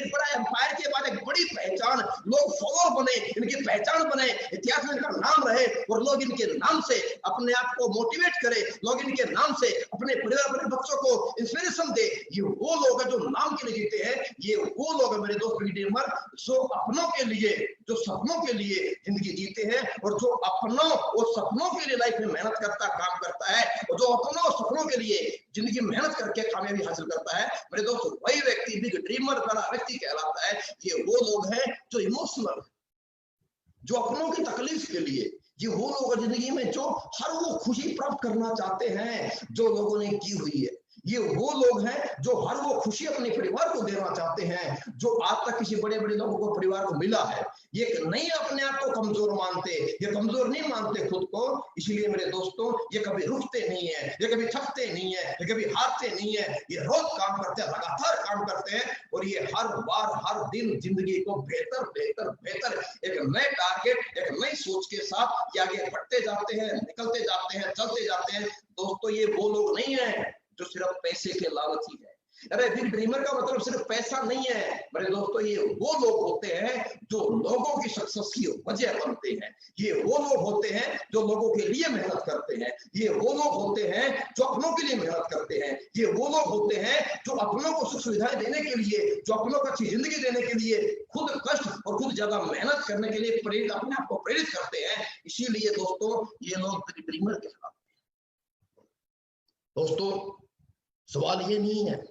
बड़ा एम्पायर के बाद एक बड़ी पहचान, लोग फॉलोअर बने, इनकी पहचान बने, इतिहास में इनका नाम रहे और लोग इनके नाम से अपने आप को मोटिवेट करे, लोग इनके नाम से अपने परिवार अपने बच्चों को इंस्पिरेशन दे। ये वो लोग हैं जो नाम के लिए जीते हैं। ये वो लोग हैं मेरे दोस्त बिग ड्रीमर, जो अपनों के लिए, जो सपनों के लिए जिंदगी जीते हैं और जो अपनों और सपनों के लिए लाइफ में मेहनत करता काम करता है और जो अपनों और सपनों के लिए जिंदगी में मेहनत करके कामयाबी हासिल करता है, मेरे दोस्त वही व्यक्ति बिग ड्रीमर वाला व्यक्ति कहलाता है। ये वो लोग हैं जो इमोशनल, जो अपनों की तकलीफ के लिए, ये वो लोग जिंदगी में जो हर वो खुशी प्राप्त करना चाहते हैं जो लोगों ने की हुई है। ये वो लोग हैं जो हर वो खुशी अपने परिवार को देना चाहते हैं जो आज तक किसी बड़े लोगों को परिवार को मिला है। ये नहीं अपने आप को कमजोर मानते, ये कमजोर नहीं मानते खुद को। इसलिए मेरे दोस्तों ये कभी रुकते नहीं है, ये कभी थकते नहीं है, ये कभी हारते नहीं है। ये रोज काम करते हैं, लगातार काम करते हैं और ये हर बार हर दिन जिंदगी को बेहतर एक नए टारगेट, एक नई सोच के साथ ये आगे बढ़ते जाते हैं, निकलते जाते हैं, चलते जाते हैं। दोस्तों ये वो लोग नहीं है जो सिर्फ पैसे के लालची है। अरे बिग ड्रीमर का मतलब सिर्फ पैसा नहीं है मेरे दोस्तों, ये वो लोग होते हैं जो लोगों की सक्सेस की वजह बनते हैं। ये वो लोग होते हैं जो लोगों के लिए मेहनत करते हैं। ये वो लोग होते हैं जो अपनों के लिए मेहनत करते हैं। ये वो लोग होते हैं जो अपनों को सुख सुविधाएं देने के लिए, जो अपनों को अच्छी जिंदगी देने के लिए खुद कष्ट और खुद ज्यादा मेहनत करने के लिए प्रेरित, अपने आप को प्रेरित करते हैं। इसीलिए दोस्तों ये लोग बिग ड्रीमर कहलाते हैं। दोस्तों सवाल ये नहीं है,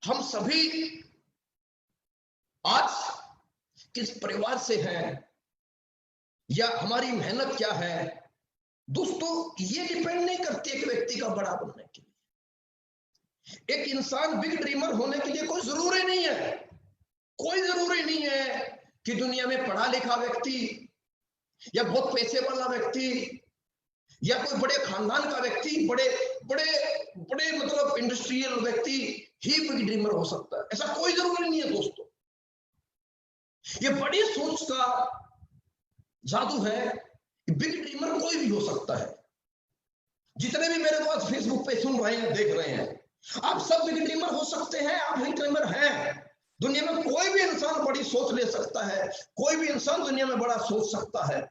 हम सभी आज किस परिवार से हैं या हमारी मेहनत क्या है। दोस्तों ये डिपेंड नहीं करती एक व्यक्ति का बड़ा बनने के लिए। एक इंसान बिग ड्रीमर होने के लिए कोई जरूरी नहीं है कि दुनिया में पढ़ा लिखा व्यक्ति या बहुत पैसे वाला व्यक्ति या कोई बड़े खानदान का व्यक्ति, बड़े मतलब इंडस्ट्रियल व्यक्ति ही बिग ड्रीमर हो सकता है। ऐसा कोई जरूरी नहीं है दोस्तों। ये बड़ी सोच का जादू है। बिग ड्रीमर कोई भी हो सकता है। जितने भी मेरे को आज फेसबुक पे सुन रहे हैं, देख रहे हैं, आप सब बिग ड्रीमर हो सकते हैं। आप बिग ड्रीमर हैं। दुनिया में कोई भी इंसान बड़ी सोच ले सकता है। कोई भी इंसान दुनिया में बड़ा सोच सकता है।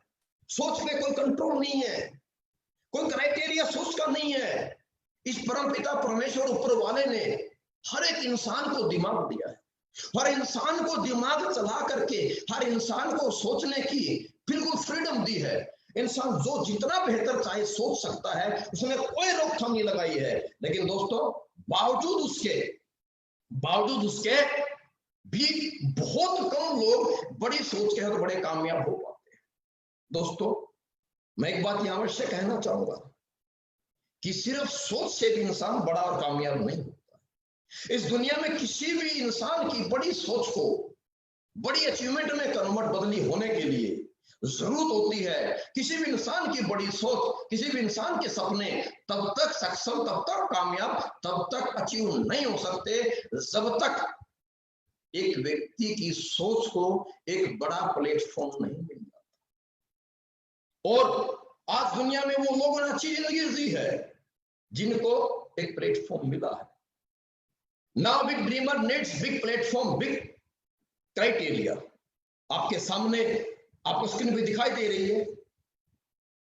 सोच पे कोई कंट्रोल नहीं है, कोई क्राइटेरिया सोच का नहीं है। इस परमपिता परमेश्वर ऊपर वाले ने हर एक इंसान को दिमाग दिया है। हर इंसान को दिमाग चला करके हर इंसान को सोचने की बिल्कुल फ्रीडम दी है। इंसान जो जितना बेहतर चाहे सोच सकता है, उसमें कोई रोकथाम नहीं लगाई है। लेकिन दोस्तों बावजूद उसके भी बहुत कम लोग बड़ी सोच के साथ बड़े कामयाब हो पाते हैं। दोस्तों मैं एक बात यहां अवश्य कहना चाहूंगा कि सिर्फ सोच से भी इंसान बड़ा और कामयाब नहीं होता। इस दुनिया में किसी भी इंसान की बड़ी सोच को बड़ी अचीवमेंट में कन्वर्ट बदली होने के लिए जरूरत होती है। किसी भी इंसान की बड़ी सोच, किसी भी इंसान के सपने तब तक सक्षम, तब तक कामयाब, तब तक अचीव नहीं हो सकते जब तक एक व्यक्ति की सोच को एक बड़ा प्लेटफॉर्म नहीं मिल जाता। और आज दुनिया में वो लोगों ने अच्छी जिंदगी जी है जिनको एक प्लेटफॉर्म मिला है। Now big dreamer needs big platform, big criteria. आपके सामने आपको स्क्रीन पे दिखाई दे रही है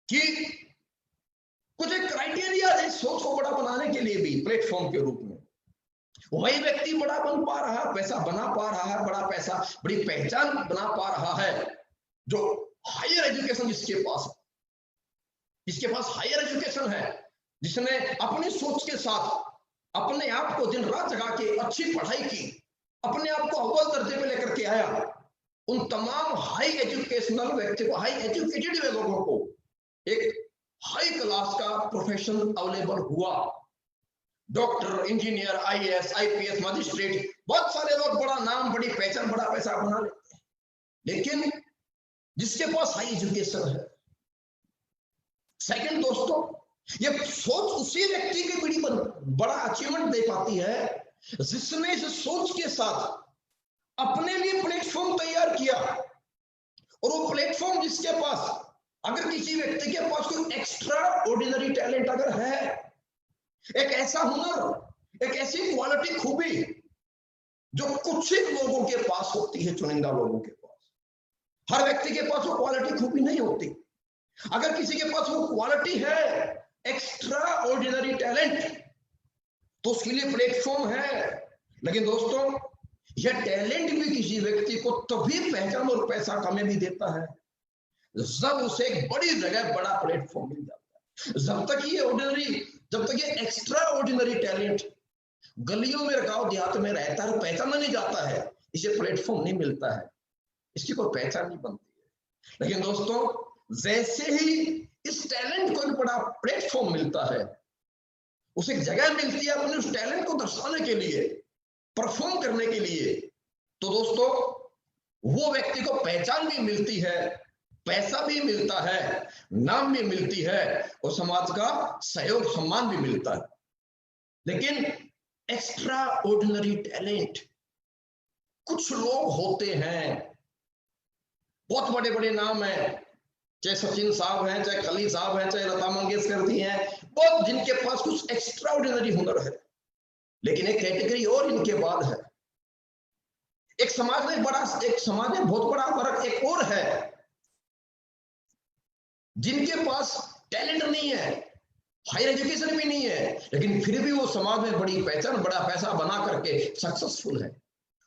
कि कुछ एक क्राइटेरिया है सोच को बड़ा बनाने के लिए भी प्लेटफॉर्म के रूप में। वही व्यक्ति बड़ा बन पा रहा है, पैसा बना पा रहा है, बड़ा पैसा, बड़ी पहचान बना पा रहा है जो हायर एजुकेशन जिसके पास हायर एजुकेशन है, जिसने अपनी सोच के साथ अपने आप को दिन रात जगा के अच्छी पढ़ाई की, अपने आप को अव्वल दर्जे पे लेकर के आया, उन तमाम हाई एजुकेशनल व्यक्ति को, हाई एजुकेटेड लोगों को एक हाई क्लास का प्रोफेशन अवेलेबल हुआ। Doctor, engineer, IAS, IPS, magistrate, बहुत सारे लोग बड़ा नाम, बड़ी पहचान, बड़ा पैसा बना लेते हैं। लेकिन जिसके पास हाई एजुकेशन है, सेकंड दोस्तों, ये सोच उसी व्यक्ति की बड़ा अचीवमेंट दे पाती है जिसने इस सोच के साथ अपने लिए प्लेटफॉर्म तैयार किया। और वो प्लेटफॉर्म जिसके पास, अगर किसी व्यक्ति के पास कोई एक्स्ट्रा ऑर्डिनरी टैलेंट अगर है, एक ऐसा हुनर, एक ऐसी क्वालिटी, खूबी जो कुछ ही लोगों के पास होती है, चुनिंदा लोगों के पास, हर व्यक्ति के पास वो क्वालिटी, खूबी नहीं होती। अगर किसी के पास वो क्वालिटी है, एक्स्ट्रा ऑर्डिनरी टैलेंट, तो उसके लिए प्लेटफॉर्म है। लेकिन दोस्तों, यह टैलेंट भी किसी व्यक्ति को तभी पहचान और पैसा कमे भी देता है जब उसे एक बड़ी जगह बड़ा प्लेटफॉर्म मिल जाता है। जब तक ये एक्स्ट्रा ऑर्डिनरी टैलेंट गलियों में, गांव देहात में रहता है, पहचाना नहीं जाता है, इसे प्लेटफॉर्म नहीं मिलता है, इसकी कोई पहचान नहीं बनती है। लेकिन दोस्तों, जैसे ही इस टैलेंट को एक बड़ा प्लेटफॉर्म मिलता है, उसे एक जगह मिलती है अपने उस टैलेंट को दर्शाने के लिए, परफॉर्म करने के लिए, तो दोस्तों वो व्यक्ति को पहचान भी मिलती है, पैसा भी मिलता है, नाम भी मिलती है, और समाज का सहयोग, सम्मान भी मिलता है। लेकिन एक्स्ट्रा ऑर्डिनरी टैलेंट कुछ लोग होते हैं, बहुत बड़े बड़े नाम हैं, चाहे सचिन साहब हैं, चाहे खली साहब हैं, चाहे लता मंगेशकर जी हैं, बहुत जिनके पास कुछ एक्स्ट्रा ऑर्डिनरी हुनर है। लेकिन एक कैटेगरी और इनके बाद है, एक समाज में बहुत बड़ा फर्क एक और है, जिनके पास टैलेंट नहीं है, हायर एजुकेशन भी नहीं है, लेकिन फिर भी वो समाज में बड़ी पहचान, बड़ा पैसा बना करके सक्सेसफुल है।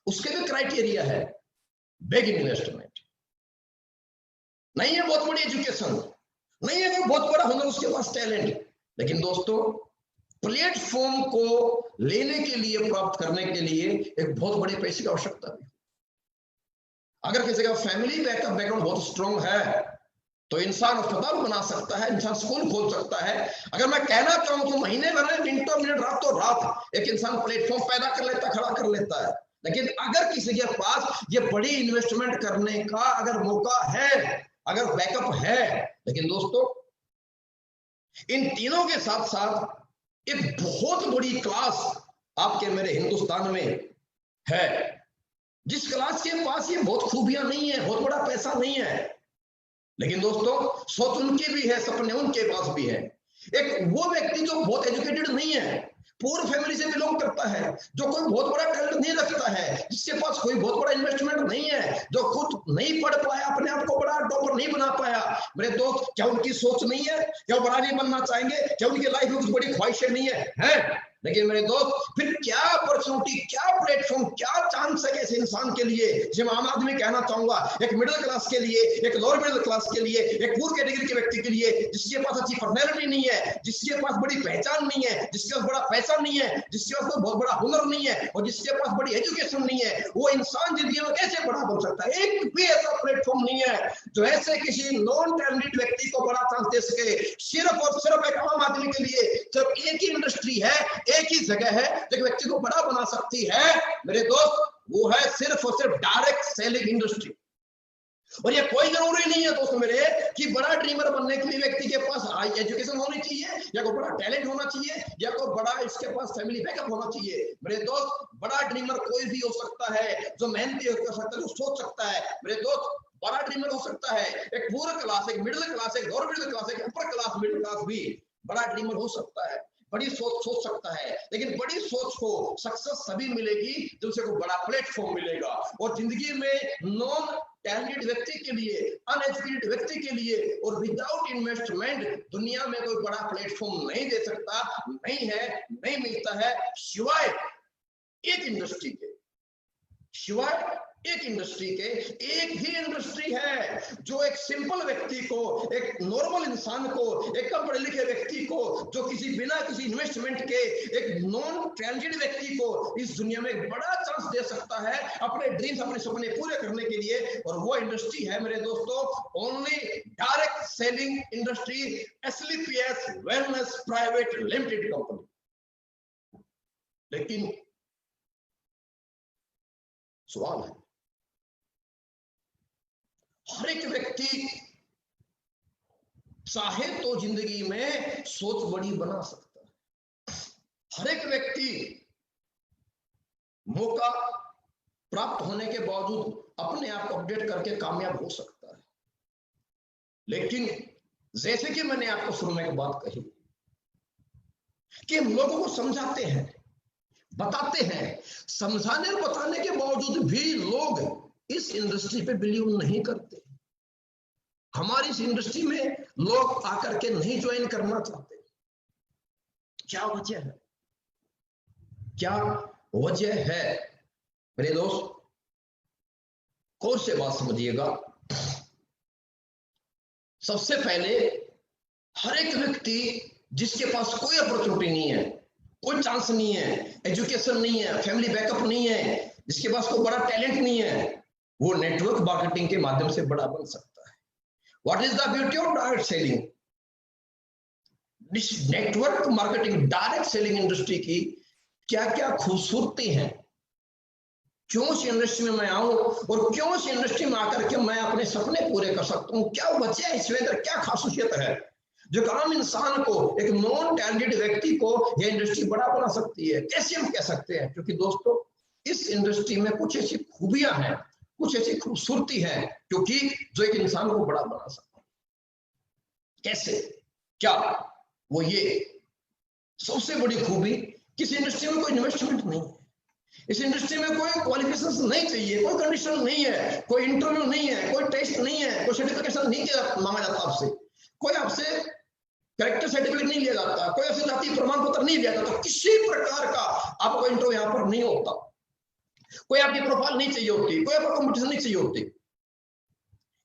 उसके भी क्राइटेरिया है, बिग इन्वेस्टमेंट, नहीं है बहुत बड़ी एजुकेशन, नहीं है कोई बहुत बड़ा हुनर, उसके पास टैलेंट, लेकिन दोस्तों प्लेटफॉर्म को लेने के लिए, प्राप्त करने के लिए एक बहुत बड़े पैसे की आवश्यकता भी। अगर किसी का फैमिली बैकग्राउंड बहुत स्ट्रॉन्ग है तो इंसान अस्पताल बना सकता है, इंसान स्कूल खोल सकता है। अगर मैं कहना चाहूं तो महीने भर, मिनटों मिनट, रातों रात एक इंसान प्लेटफॉर्म पैदा कर लेता, खड़ा कर लेता है। लेकिन अगर किसी के पास ये बड़ी इन्वेस्टमेंट करने का अगर मौका है, अगर बैकअप है, लेकिन दोस्तों इन तीनों के साथ साथ एक बहुत बड़ी क्लास आपके मेरे हिंदुस्तान में है, जिस क्लास के पास ये बहुत खूबियां नहीं है, बहुत बड़ा पैसा नहीं है, लेकिन दोस्तों सोच उनकी भी है, सपने उनके पास भी है। एक वो व्यक्ति जो बहुत एजुकेटेड नहीं है, पूर फैमिली से बिलोंग करता है, जो कोई बहुत बड़ा टैलेंट नहीं रखता है, जिसके पास कोई बहुत बड़ा इन्वेस्टमेंट नहीं है, जो खुद नहीं पढ़ पाया, अपने आप को बड़ा टॉपर नहीं बना पाया, मेरे दोस्त क्या उनकी सोच नहीं है? क्या बड़ा नहीं बनना चाहेंगे? क्या उनकी लाइफ में कुछ बड़ी ख्वाहिशें नहीं है? लेकिन मेरे दोस्त फिर क्या अपॉर्चुनिटी, क्या प्लेटफॉर्म, क्या चांस है ऐसे इंसान के लिए, जिसे मैं आम आदमी कहना चाहूंगा, एक मिडिल क्लास के लिए, एक लोअर मिडिल क्लास के लिए, एक पूर कैटेगरी के व्यक्ति के लिए, जिसके पास अच्छी पर्सनैलिटी नहीं है, जिसके पास बड़ी पहचान नहीं है, जिसके पास बड़ा पैसा नहीं है, जिसके पास कोई बहुत बड़ा हुनर नहीं है, और जिसके पास बड़ी एजुकेशन नहीं है, वो इंसान जिंदगी में कैसे बड़ा बन सकता है? एक भी ऐसा प्लेटफॉर्म नहीं है जो ऐसे किसी नॉन टैलेंटेड व्यक्ति को बड़ा चांस दे सके। सिर्फ और सिर्फ एक आम आदमी के लिए सिर्फ एक ही इंडस्ट्री है, एक ही जगह है जो व्यक्ति को बड़ा बना सकती है मेरे दोस्त, वो है सिर्फ और सिर्फ डायरेक्ट सेलिंग इंडस्ट्री। और ये कोई जरूरी नहीं है दोस्तों मेरे कि बड़ा ड्रीमर बनने के लिए व्यक्ति के पास हाई एजुकेशन होनी चाहिए, या कोई बड़ा टैलेंट होना चाहिए, या कोई बड़ा इसके पास फैमिली बैकअप होना चाहिए। मेरे दोस्त बड़ा ड्रीमर कोई भी हो सकता है, जो मेहनती हो सकता है, जो सोच सकता है। मेरे दोस्त बड़ा ड्रीमर हो सकता है, एक पूर क्लास, एक मिडिल क्लास, एक लोअर मिडिल क्लास, एक अपर क्लास, मिडिल क्लास भी बड़ा ड्रीमर हो सकता है, बड़ी सोच सकता है। लेकिन बड़ी सोच को सक्सेस तभी मिलेगी जब उसे को बड़ा प्लेटफॉर्म मिलेगा। और जिंदगी में नॉन टैलेंटेड व्यक्ति के लिए, अनएजुकेटेड व्यक्ति के लिए और विदाउट इन्वेस्टमेंट दुनिया में कोई बड़ा प्लेटफॉर्म नहीं दे सकता, नहीं है, नहीं मिलता है, सिवाय एक इंडस्ट्री के, सिवाय एक इंडस्ट्री के एक ही इंडस्ट्री है जो एक सिंपल व्यक्ति को, एक नॉर्मल इंसान को, एक कम पढ़े लिखे व्यक्ति को, जो किसी बिना किसी इन्वेस्टमेंट के एक नॉन टैलेंटेड व्यक्ति को इस दुनिया में एक बड़ा चांस दे सकता है अपने ड्रीम्स, अपने सपने पूरे करने के लिए। और वो इंडस्ट्री है मेरे दोस्तों only direct selling industry, SLPS wellness private limited company. लेकिन सवाल है, हर एक व्यक्ति चाहे तो जिंदगी में सोच बड़ी बना सकता है। हर एक व्यक्ति मौका प्राप्त होने के बावजूद अपने आप को अपडेट करके कामयाब हो सकता है। लेकिन जैसे कि मैंने आपको शुरू में एक बात कही कि हम लोगों को समझाते हैं, बताते हैं, समझाने और बताने के बावजूद भी लोग इस इंडस्ट्री पे बिलीव नहीं करते। हमारी इस इंडस्ट्री में लोग आकर के नहीं ज्वाइन करना चाहते। क्या वजह है? क्या वजह है मेरे दोस्त? गौर से बात समझिएगा। सबसे पहले हर एक व्यक्ति जिसके पास कोई अपॉर्चुनिटी नहीं है, कोई चांस नहीं है, एजुकेशन नहीं है, फैमिली बैकअप नहीं है, जिसके पास कोई बड़ा टैलेंट नहीं है, वो नेटवर्क मार्केटिंग के माध्यम से बड़ा बन सकता है। What is the beauty of direct selling? Network marketing direct selling industry की क्या क्या खूबसूरती है, क्यों इस इंडस्ट्री में मैं आऊं और क्यों इस इंडस्ट्री में आकर के मैं अपने सपने पूरे कर सकता हूं, क्या वजह है, इसमें अंदर क्या खासियत है जो आम इंसान को, एक नॉन टैलेंटेड व्यक्ति को यह इंडस्ट्री बड़ा बना सकती है। कैसे हम कह सकते हैं? क्योंकि दोस्तों इस इंडस्ट्री में कुछ ऐसी खूबियां हैं, कुछ ऐसी खूबसूरती है क्योंकि जो एक इंसान को बड़ा बना सकता है। कैसे? क्या? वो ये सबसे बड़ी खूबी, किसी इंडस्ट्री में कोई इन्वेस्टमेंट नहीं है, इस इंडस्ट्री में कोई क्वालिफिकेशन नहीं चाहिए, कोई कंडीशन नहीं है, कोई इंटरव्यू नहीं है, कोई टेस्ट नहीं है, कोई सर्टिफिकेशन नहीं मांगा जाता आपसे, कोई आपसे कैरेक्टर सर्टिफिकेट नहीं लिया जाता, कोई आपसे जाति प्रमाण पत्र नहीं लिया जाता, किसी प्रकार का आपको इंटरव्यू यहाँ पर नहीं होता, कोई आपकी प्रोफाइल नहीं चाहिए होती, कोई आपको कंपटीशन नहीं चाहिए होती।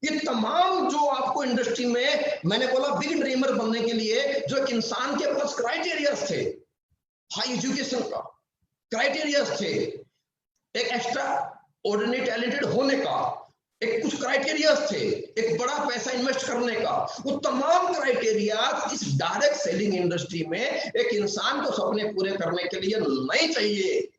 ये तमाम जो आपको इंडस्ट्री में, मैंने बोला बिग ड्रीमर बनने के लिए जो एक इंसान के पास क्राइटेरियाज थे, हाई एजुकेशन का क्राइटेरियाज थे, एक एक्स्ट्रा ऑर्डिनरी टैलेंटेड होने का एक कुछ क्राइटेरियाज थे, एक बड़ा पैसा इन्वेस्ट करने का, वो तमाम क्राइटेरियाज इस डायरेक्ट सेलिंग इंडस्ट्री में एक इंसान को सपने पूरे करने के लिए नहीं चाहिए।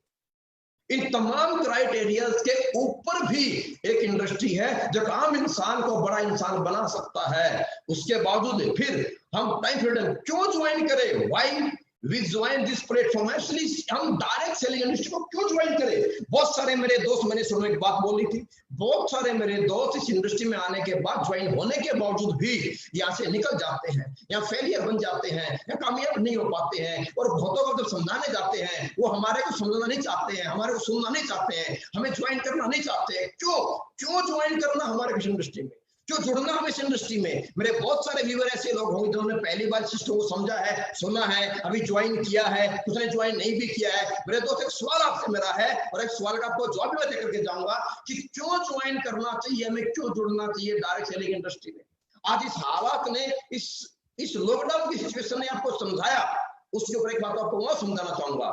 इन तमाम क्राइटेरियाज के ऊपर भी एक इंडस्ट्री है जो आम इंसान को बड़ा इंसान बना सकता है। उसके बावजूद फिर हम टाइम फ्रीडम क्यों ज्वाइन करें? Why we join this platform? Actually हम डायरेक्ट सेलिंग इंडस्ट्री को क्यों ज्वाइन करें? बहुत सारे मेरे दोस्त, मैंने सुनने की बात बोली थी, बहुत सारे मेरे दोस्त इस इंडस्ट्री में आने के बाद, ज्वाइन होने के बावजूद भी यहाँ से निकल जाते हैं, या फेलियर बन जाते हैं, या कामयाब नहीं हो पाते हैं। और बहुतों को जब समझाने जाते हैं वो हमारे को समझना नहीं चाहते हैं, हमारे को सुनना नहीं चाहते हैं, हमें ज्वाइन करना नहीं चाहते हैं। क्यों ज्वाइन करना हमारे इस इंडस्ट्री में, क्यों जुड़ना हम इस इंडस्ट्री में? मेरे बहुत सारे व्यूअर ऐसे लोग होंगे जिन्होंने पहली बार सिस्टम को समझा है, सुना है, अभी ज्वाइन किया है, कुछ ने ज्वाइन नहीं भी किया है। मेरे दोस्त एक सवाल आपसे मेरा है और एक सवाल का आपको जवाब मैं देकर के जाऊंगा कि क्यों ज्वाइन करना चाहिए, हमें क्यों जुड़ना चाहिए डायरेक्ट सेलिंग इंडस्ट्री में। आज इस हालात ने, इस लॉकडाउन की सिचुएशन ने आपको समझाया, उसके ऊपर एक बात आपको मैं समझाना चाहूंगा,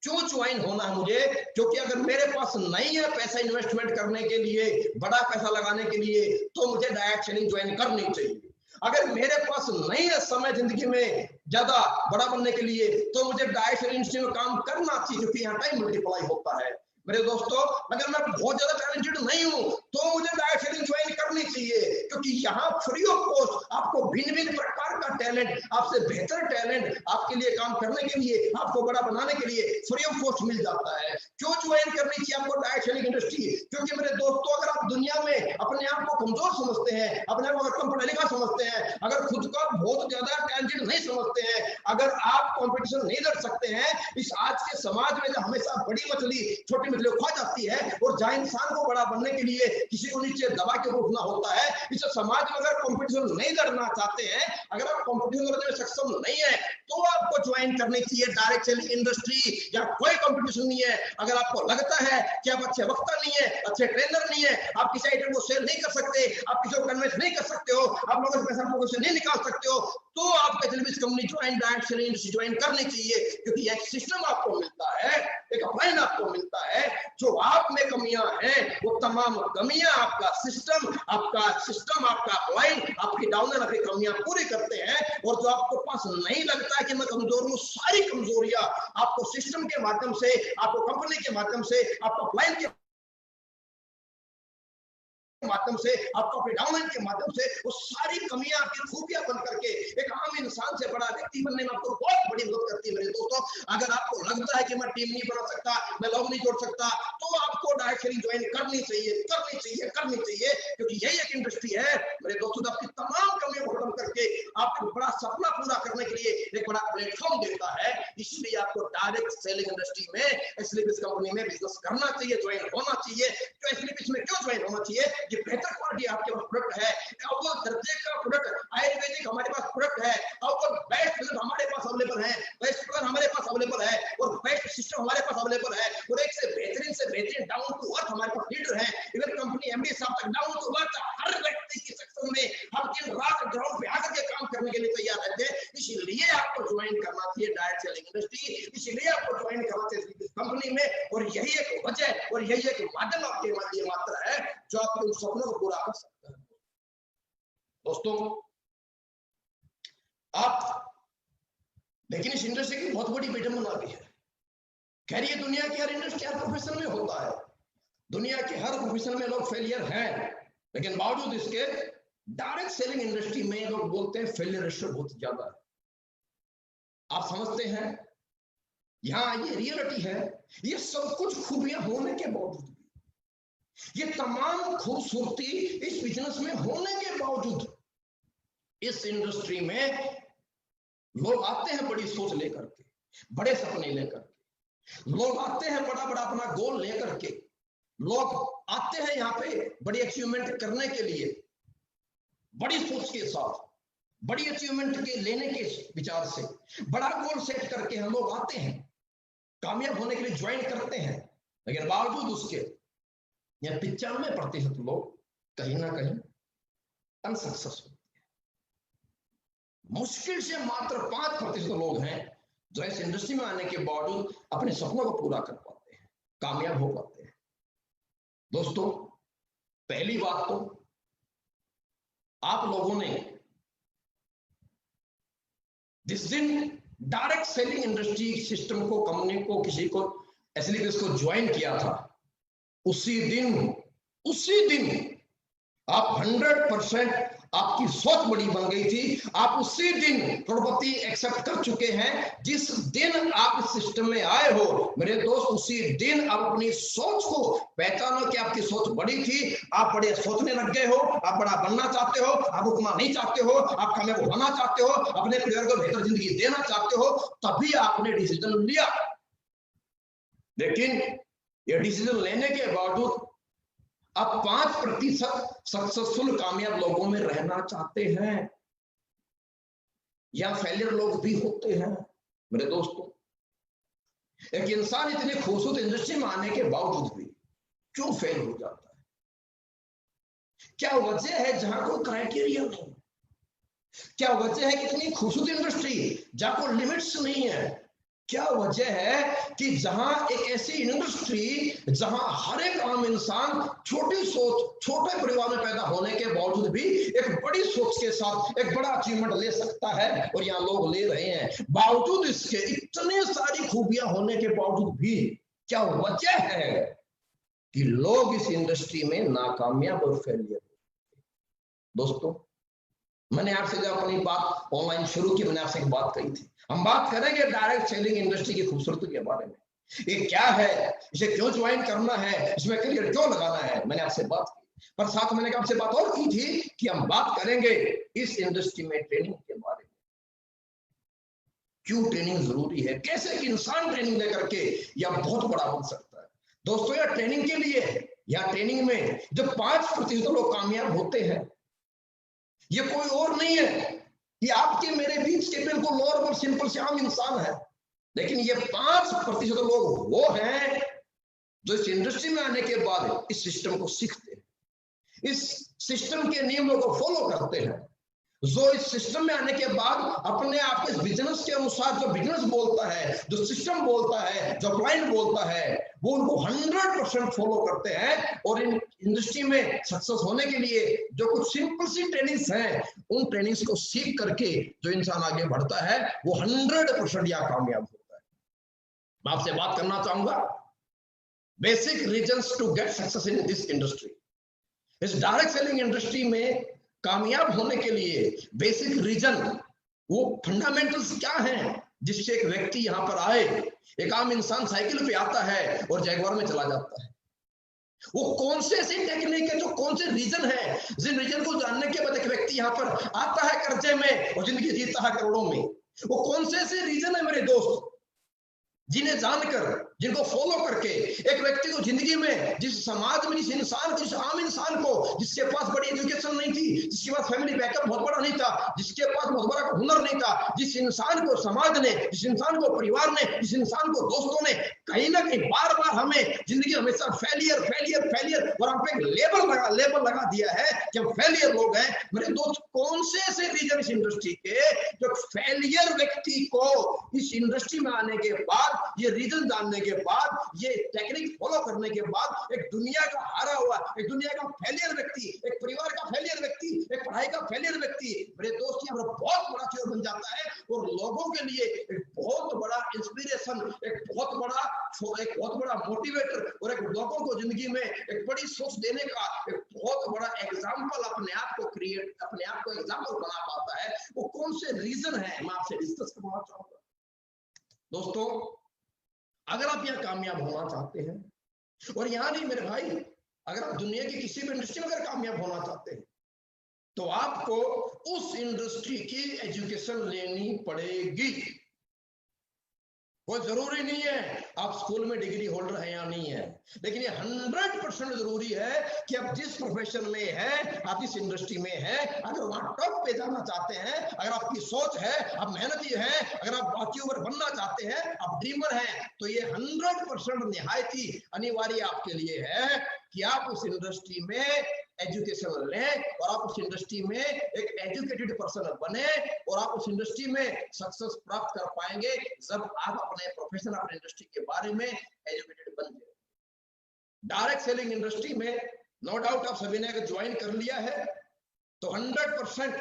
क्यों ज्वाइन होना है मुझे। क्योंकि अगर मेरे पास नहीं है पैसा इन्वेस्टमेंट करने के लिए, बड़ा पैसा लगाने के लिए, तो मुझे डायरेक्ट सेलिंग ज्वाइन करनी चाहिए। अगर मेरे पास नहीं है समय जिंदगी में ज्यादा बड़ा बनने के लिए, तो मुझे डायरेक्ट सेलिंग इंडस्ट्री में काम करना चाहिए क्योंकि यहाँ टाइम मल्टीप्लाई होता है। मेरे दोस्तों अगर मैं बहुत ज्यादा टैलेंटेड नहीं हूं तो मुझे डायरेक्ट सेलिंग ज्वाइन करनी चाहिए क्योंकि यहाँ फ्री ऑफ कॉस्ट आपको भिन्न भिन्न प्रकार का टैलेंट, आपसे बेहतर टैलेंट आपके लिए काम करने के लिए, आपको बड़ा बनाने के लिए फ्री ऑफ कॉस्ट मिल जाता है। क्यों ज्वाइन करनी चाहिए आपको डायरेक्ट सेलिंग इंडस्ट्री? क्योंकि मेरे दोस्तों अगर आप दुनिया में अपने आप को कमजोर समझते हैं, अपने आप को कम पढ़ा लिखा समझते हैं, अगर खुद को बहुत ज्यादा टैलेंटेड नहीं समझते हैं, अगर आप कॉम्पिटिशन नहीं लड़ सकते हैं, इस आज के समाज में जो हमेशा बड़ी मछली छोटी मछली खा जाती है और जहां इंसान को बड़ा बनने के लिए किसी को नीचे दबा के उठना होता है, इस समाज में अगर कंपटीशन नहीं लड़ना चाहते हैं, अगर आप कंपटीशन करने में सक्षम नहीं है तो आपको ज्वाइन करनी चाहिए डायरेक्ट सेलिंग इंडस्ट्री। या कोई कंपटीशन नहीं है, अगर आपको लगता है कि आप अच्छे वक्ता नहीं है, अच्छे ट्रेनर नहीं है, आप किसी आइटम को सेल नहीं कर सकते, आप किसी को कन्विंस नहीं कर सकते हो, आप लोगों से पैसा लोगों से नहीं निकाल सकते हो, तो आपको SLBS company join direct selling industry join करनी चाहिए। क्योंकि एक सिस्टम आपको मिलता है, एक अपलाइन आपको मिलता है, जो आप में कमियां हैं वो तमाम कमियां आपका सिस्टम आपका अपलाइन आपकी डाउनर आपकी कमियां पूरी करते हैं। और जो आपको पास नहीं लगता है कि मैं कमजोर हूं, सारी कमजोरियां आपको सिस्टम के माध्यम से, आपको कंपनी के माध्यम से, आपको अपलाइन के माध्यम से, आपको अपने डाउनलाइन के माध्यम से वो सारी कमियां आपकी खूबियां बन करके एक आम इंसान से बड़ा व्यक्ति बनने में आपको बहुत बड़ी मदद करती है। मेरे दोस्तों, अगर आपको लगता है कि मैं टीम नहीं बना सकता, मैं लोग नहीं जोड़ सकता, तो आपको डायरेक्ट सेलिंग ज्वाइन करनी चाहिए, क्योंकि यही एक इंडस्ट्री है मेरे दोस्तों, आपकी तमाम कमियों को खत्म करके आपको बड़ा सपना पूरा करने के लिए एक बड़ा प्लेटफॉर्म देता है। इसलिए आपको डायरेक्ट सेलिंग इंडस्ट्री में एसएलबीएस कंपनी में बिजनेस करना चाहिए, ज्वाइन होना चाहिए। तो एसएलबीएस में क्यों ज्वाइन होना चाहिए? ये बेहतर क्वालिटी आपके पास प्रोडक्ट है, अव्वल दर्जे का प्रोडक्ट आयुर्वेदिक हमारे पास प्रोडक्ट है, अव्वल बेस्ट प्रोडक्ट हमारे पास अवेलेबल है, बेस्ट प्रोडक्ट हमारे पास अवेलेबल है, और बेस्ट सिस्टम हमारे पास अवेलेबल है, और एक से बेहतरीन डाउन टू अर्थ हमारे पास लीडर है। इवन कंपनी एमडी साहब तक डाउन टू अर्थ हर व्यक्ति की सक्सेस में हम दिन रात ग्राउंड पे आकर के काम करने के लिए तैयार रहते हैं। इसलिए आपको ज्वाइन करना चाहिए डायरेक्ट सेलिंग इंडस्ट्री, इसलिए आपको ज्वाइन करना चाहिए इस कंपनी में। और यही एक वजह और यही एक माध्यम आपके लिए मात्र है जो आपके उन सपनों को पूरा कर सकता है। दोस्तों, आप लेकिन इस इंडस्ट्री की बहुत बड़ी विडंबना भी है। खैर, ये दुनिया की हर इंडस्ट्री हर प्रोफेशन में होता है, दुनिया के हर प्रोफेशन में लोग फेलियर हैं, लेकिन बावजूद इसके डायरेक्ट सेलिंग इंडस्ट्री में लोग बोलते हैं फेलियर रेशियो बहुत ज्यादा है। आप समझते हैं, यहां ये रियलिटी है, ये सब कुछ खूबियां होने के बावजूद, ये तमाम खूबसूरती इस बिजनेस में होने के बावजूद इस इंडस्ट्री में लोग आते हैं बड़ी सोच लेकर के, बड़े सपने लेकर के, लोग आते हैं बड़ा बड़ा अपना गोल लेकर के, लोग आते हैं यहाँ पे बड़ी अचीवमेंट करने के लिए, बड़ी सोच के साथ, बड़ी अचीवमेंट के लेने के विचार से, बड़ा गोल सेट करके हम लोग आते हैं, कामयाब होने के लिए ज्वाइन करते हैं। लेकिन बावजूद उसके या 95% लोग कहीं ना कहीं अनसक्सेसफुल, मुश्किल से मात्र 5% लोग हैं जो इस इंडस्ट्री में आने के बावजूद अपने सपनों को पूरा कर पाते हैं, कामयाब हो पाते हैं। दोस्तों, पहली बात तो आप लोगों ने जिस दिन डायरेक्ट सेलिंग इंडस्ट्री सिस्टम को, कंपनी को, किसी को एसएलबीएस को ज्वाइन किया था, उसी दिन आप 100% आपकी सोच बड़ी बन गई थी। आप उसी दिन करोड़पति एक्सेप्ट कर चुके हैं। जिस दिन आप इस सिस्टम में आए हो मेरे दोस्त, उसी दिन आप अपनी सोच को पहचानो कि आपकी सोच बड़ी थी, आप बड़े सोचने लग गए हो, आप बड़ा बनना चाहते हो, आप रुकना नहीं चाहते हो, आप कामयाब होना चाहते हो, अपने परिवार को बेहतर जिंदगी देना चाहते हो, तभी आपने डिसीजन लिया। लेकिन ये डिसीजन लेने के बावजूद अब 5% सक्सेसफुल कामयाब लोगों में रहना चाहते हैं, या फेलियर लोग भी होते हैं। मेरे दोस्तों, एक इंसान इतनी खूबसूरत इंडस्ट्री में आने के बावजूद भी क्यों फेल हो जाता है? क्या वजह है जहां कोई क्राइटेरिया नहीं? क्या वजह है कि इतनी खूबसूरत इंडस्ट्री जहां कोई लिमिट्स नहीं है? क्या वजह है कि जहां एक ऐसी इंडस्ट्री जहां हर एक आम इंसान छोटी सोच, छोटे परिवार में पैदा होने के बावजूद भी एक बड़ी सोच के साथ एक बड़ा अचीवमेंट ले सकता है, और यहाँ लोग ले रहे हैं। बावजूद इसके इतनी सारी खूबियां होने के बावजूद भी क्या वजह है कि लोग इस इंडस्ट्री में नाकामयाब और फेलियर? दोस्तों, मैंने आपसे जब अपनी बात ऑनलाइन शुरू की, मैंने आपसे एक बात कही थी, हम बात करेंगे डायरेक्ट सेलिंग इंडस्ट्री की खूबसूरती के बारे में। ये क्या है, इसे क्यों ज्वाइन करना है, इसमें करियर क्यों लगाना है, मैंने आपसे बात की। पर साथ मैंने आपसे बात और की थी कि हम बात करेंगे इस इंडस्ट्री में ट्रेनिंग के बारे में। क्यों ट्रेनिंग जरूरी है, कैसे एक इंसान ट्रेनिंग लेकर के यह बहुत बड़ा बन सकता है। दोस्तों, यह ट्रेनिंग के लिए है, या ट्रेनिंग में जो 5% लोग कामयाब होते हैं, ये कोई और नहीं है, ये आपके मेरे बीच के बिल्कुल नॉर्मल सिंपल से आम इंसान है, लेकिन ये 5% लोग वो हैं जो इस इंडस्ट्री में आने के बाद इस सिस्टम को सीखते हैं, इस सिस्टम के नियमों को फॉलो करते हैं, जो इस सिस्टम में आने के बाद अपने आप के बिजनेस के अनुसार जो बिजनेस बोलता है, जो सिस्टम बोलता है, जो क्लाइंट बोलता है, वो उनको 100% फॉलो करते हैं। और इन इंडस्ट्री में सक्सेस होने के लिए जो कुछ सिंपल सी ट्रेनिंग्स हैं, उन ट्रेनिंग्स को सीख करके जो इंसान आगे बढ़ता है वो 100% यहाँ कामयाब होता है। मैं आपसे बात करना चाहूंगा basic reasons to get success in this industry. इस डायरेक्ट सेलिंग इंडस्ट्री में कामयाब होने के लिए बेसिक रीजन, वो फंडामेंटल्स क्या हैं जिससे एक व्यक्ति यहां पर आए। एक आम इंसान साइकिल पे आता है और जैगवार में चला जाता है। वो कौन से ऐसी टेक्निक है, जो कौन से रीजन है, जिन रीजन को जानने के बाद एक व्यक्ति यहां पर आता है कर्जे में और जिंदगी जीता है करोड़ों में। वो कौन से ऐसे रीजन है मेरे दोस्त, जिन्हें जानकर, जिनको फॉलो करके एक व्यक्ति को जिंदगी में, जिस समाज में, जिस इंसान, जिस आम इंसान को, जिसके पास बड़ी एजुकेशन नहीं थी, जिसके पास फैमिली बैकअप बहुत बड़ा नहीं था, जिसके पास बहुत बड़ा हुनर नहीं था, जिस इंसान को समाज ने, जिस इंसान को परिवार ने, जिस इंसान को दोस्तों ने कहीं ना कहीं बार बार हमें जिंदगी हमेशा फेलियर फेलियर फेलियर और हम पे लेबल लगा दिया है कि हम फेलियर लोग हैं। मेरे दोस्त, कौन से ऐसे रीजन इस इंडस्ट्री के जो फेलियर व्यक्ति को इस इंडस्ट्री में आने के बाद, ये रीजन जानने के बाद, ये टेक्निक फॉलो करने के बाद एक दुनिया का हारा हुआ, एक दुनिया का फेलियर व्यक्ति, एक परिवार का फेलियर व्यक्ति, एक पढ़ाई का फेलियर व्यक्ति, मेरे दोस्त, यहाँ पर बहुत बड़ा चीज बन जाता है और लोगों के लिए एक बहुत बड़ा इंस्पिरेशन, एक बहुत बड़ा मोटिवेटर और एक लोगों को जिंदगी में एक बड़ी सोच देने का एक बहुत बड़ा एग्जाम्पल अपने आप को एग्जाम्पल बना पाता है। वो कौन से रीजन है, मैं आपसे डिस्कस करना चाहूंगा। दोस्तों, अगर आप यहाँ कामयाब होना चाहते हैं, और यहाँ नहीं मेरे भाई, अगर आप दुनिया की किसी भी इंडस्ट्री में अगर कामयाब होना चाहते हैं, तो आपको उस इंडस्ट्री की एजुकेशन लेनी पड़ेगी। कोई जरूरी नहीं है आप स्कूल में डिग्री होल्डर है या नहीं है, लेकिन ये 100% जरूरी है कि आप जिस प्रोफेशन में है, आप जिस इंडस्ट्री में है, अगर वहां टॉप पे जाना चाहते हैं, अगर आपकी सोच है, आप मेहनती हैं, अगर आप अचीवर बनना चाहते हैं, आप ड्रीमर हैं, तो ये 100% निहायत ही अनिवार्य आपके लिए है कि आप उस इंडस्ट्री में एजुकेशन लें और आप उस इंडस्ट्री में एक एजुकेटेड पर्सन बने और आप उस इंडस्ट्री में सक्सेस प्राप्त कर पाएंगे जब आप अपने प्रोफेशन, अपने इंडस्ट्री के बारे में एजुकेटेड बन जाए। डायरेक्ट सेलिंग इंडस्ट्री में नो डाउट आप सभी ने अगर ज्वाइन कर लिया है तो 100%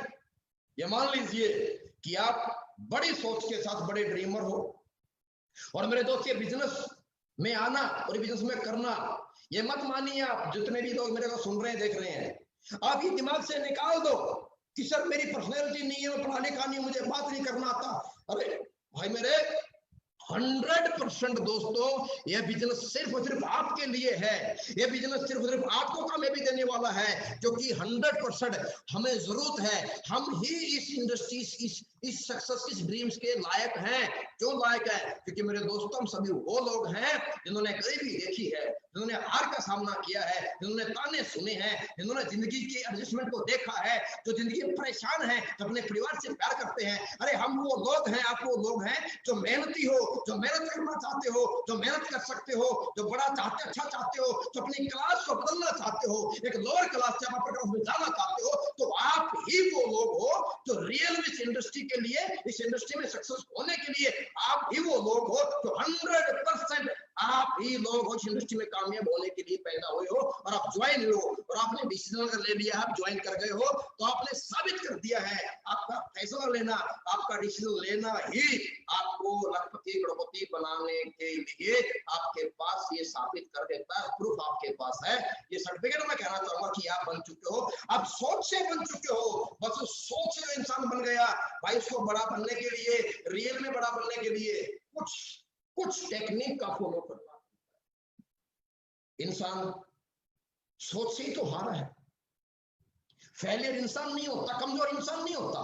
ये मान लीजिए कि आप बड़ी सोच के साथ बड़े ड्रीमर हो। और मेरे दोस्त, ये बिजनेस में आना और बिजनेस में करना, ये मत मानिए आप जितने भी लोग मेरे को सुन रहे हैं, देख रहे हैं, आप ये दिमाग से निकाल दो कि सर मेरी पर्सनैलिटी नहीं है, मैं पढ़ा लिखा नहीं, मुझे बात नहीं करना आता। अरे भाई मेरे, 100% दोस्तों, यह बिजनेस सिर्फ और सिर्फ आपके लिए है। यह बिजनेस सिर्फ और सिर्फ आपको कामयाबी देने वाला है, क्योंकि 100% हमें जरूरत है। हम ही इस इंडस्ट्री, इस सक्सेस, इस ड्रीम्स के लायक हैं। क्यों लायक है? क्योंकि मेरे दोस्तों, हम सभी वो लोग हैं जिन्होंने गरीबी देखी है, जिन्होंने हार का सामना किया है, जिन्होंने ताने सुने हैं, जिन्होंने जिंदगी के एडजस्टमेंट को देखा है, जो जिंदगी में परेशान है, जो अपने परिवार से प्यार करते हैं। अरे हम वो लोग हैं, आप वो लोग हैं जो मेहनती हो, जो मेहनत करना चाहते हो, जो मेहनत कर सकते हो, जो बड़ा चाहते, अच्छा चाहते हो, जो अपनी क्लास को बदलना चाहते हो, एक लोअर क्लास से अपर क्लास में जाना चाहते हो, तो आप ही वो लोग हो जो रियल में इस इंडस्ट्री के लिए, इस इंडस्ट्री में सक्सेस होने के लिए आप ही वो लोग हो जो 100% आप ही लोग हो इस इंडस्ट्री में कामयाब होने के लिए पैदा हुए हो। और आप ज्वाइन हो और आपने डिसीजन अगर ले लिया, आप ज्वाइन कर गए हो, तो आपने साबित कर दिया है। आपका फैसला लेना, आपका डिसीजन लेना ही आपको लखपति करोड़पति बनाने के लिए आपके पास ये साबित कर देता है। प्रूफ आपके पास है, ये सर्टिफिकेट मैं कहना चाहूंगा कि आप बन चुके हो, आप सोच से बन चुके हो। बस उस सोच से जो इंसान बन गया भाई, उसको बड़ा बनने के लिए, रियल में बड़ा बनने के लिए कुछ टेक्निक का फॉलो करना। इंसान सोच से ही तो हारा है। फेलियर इंसान नहीं होता, कमजोर इंसान नहीं होता।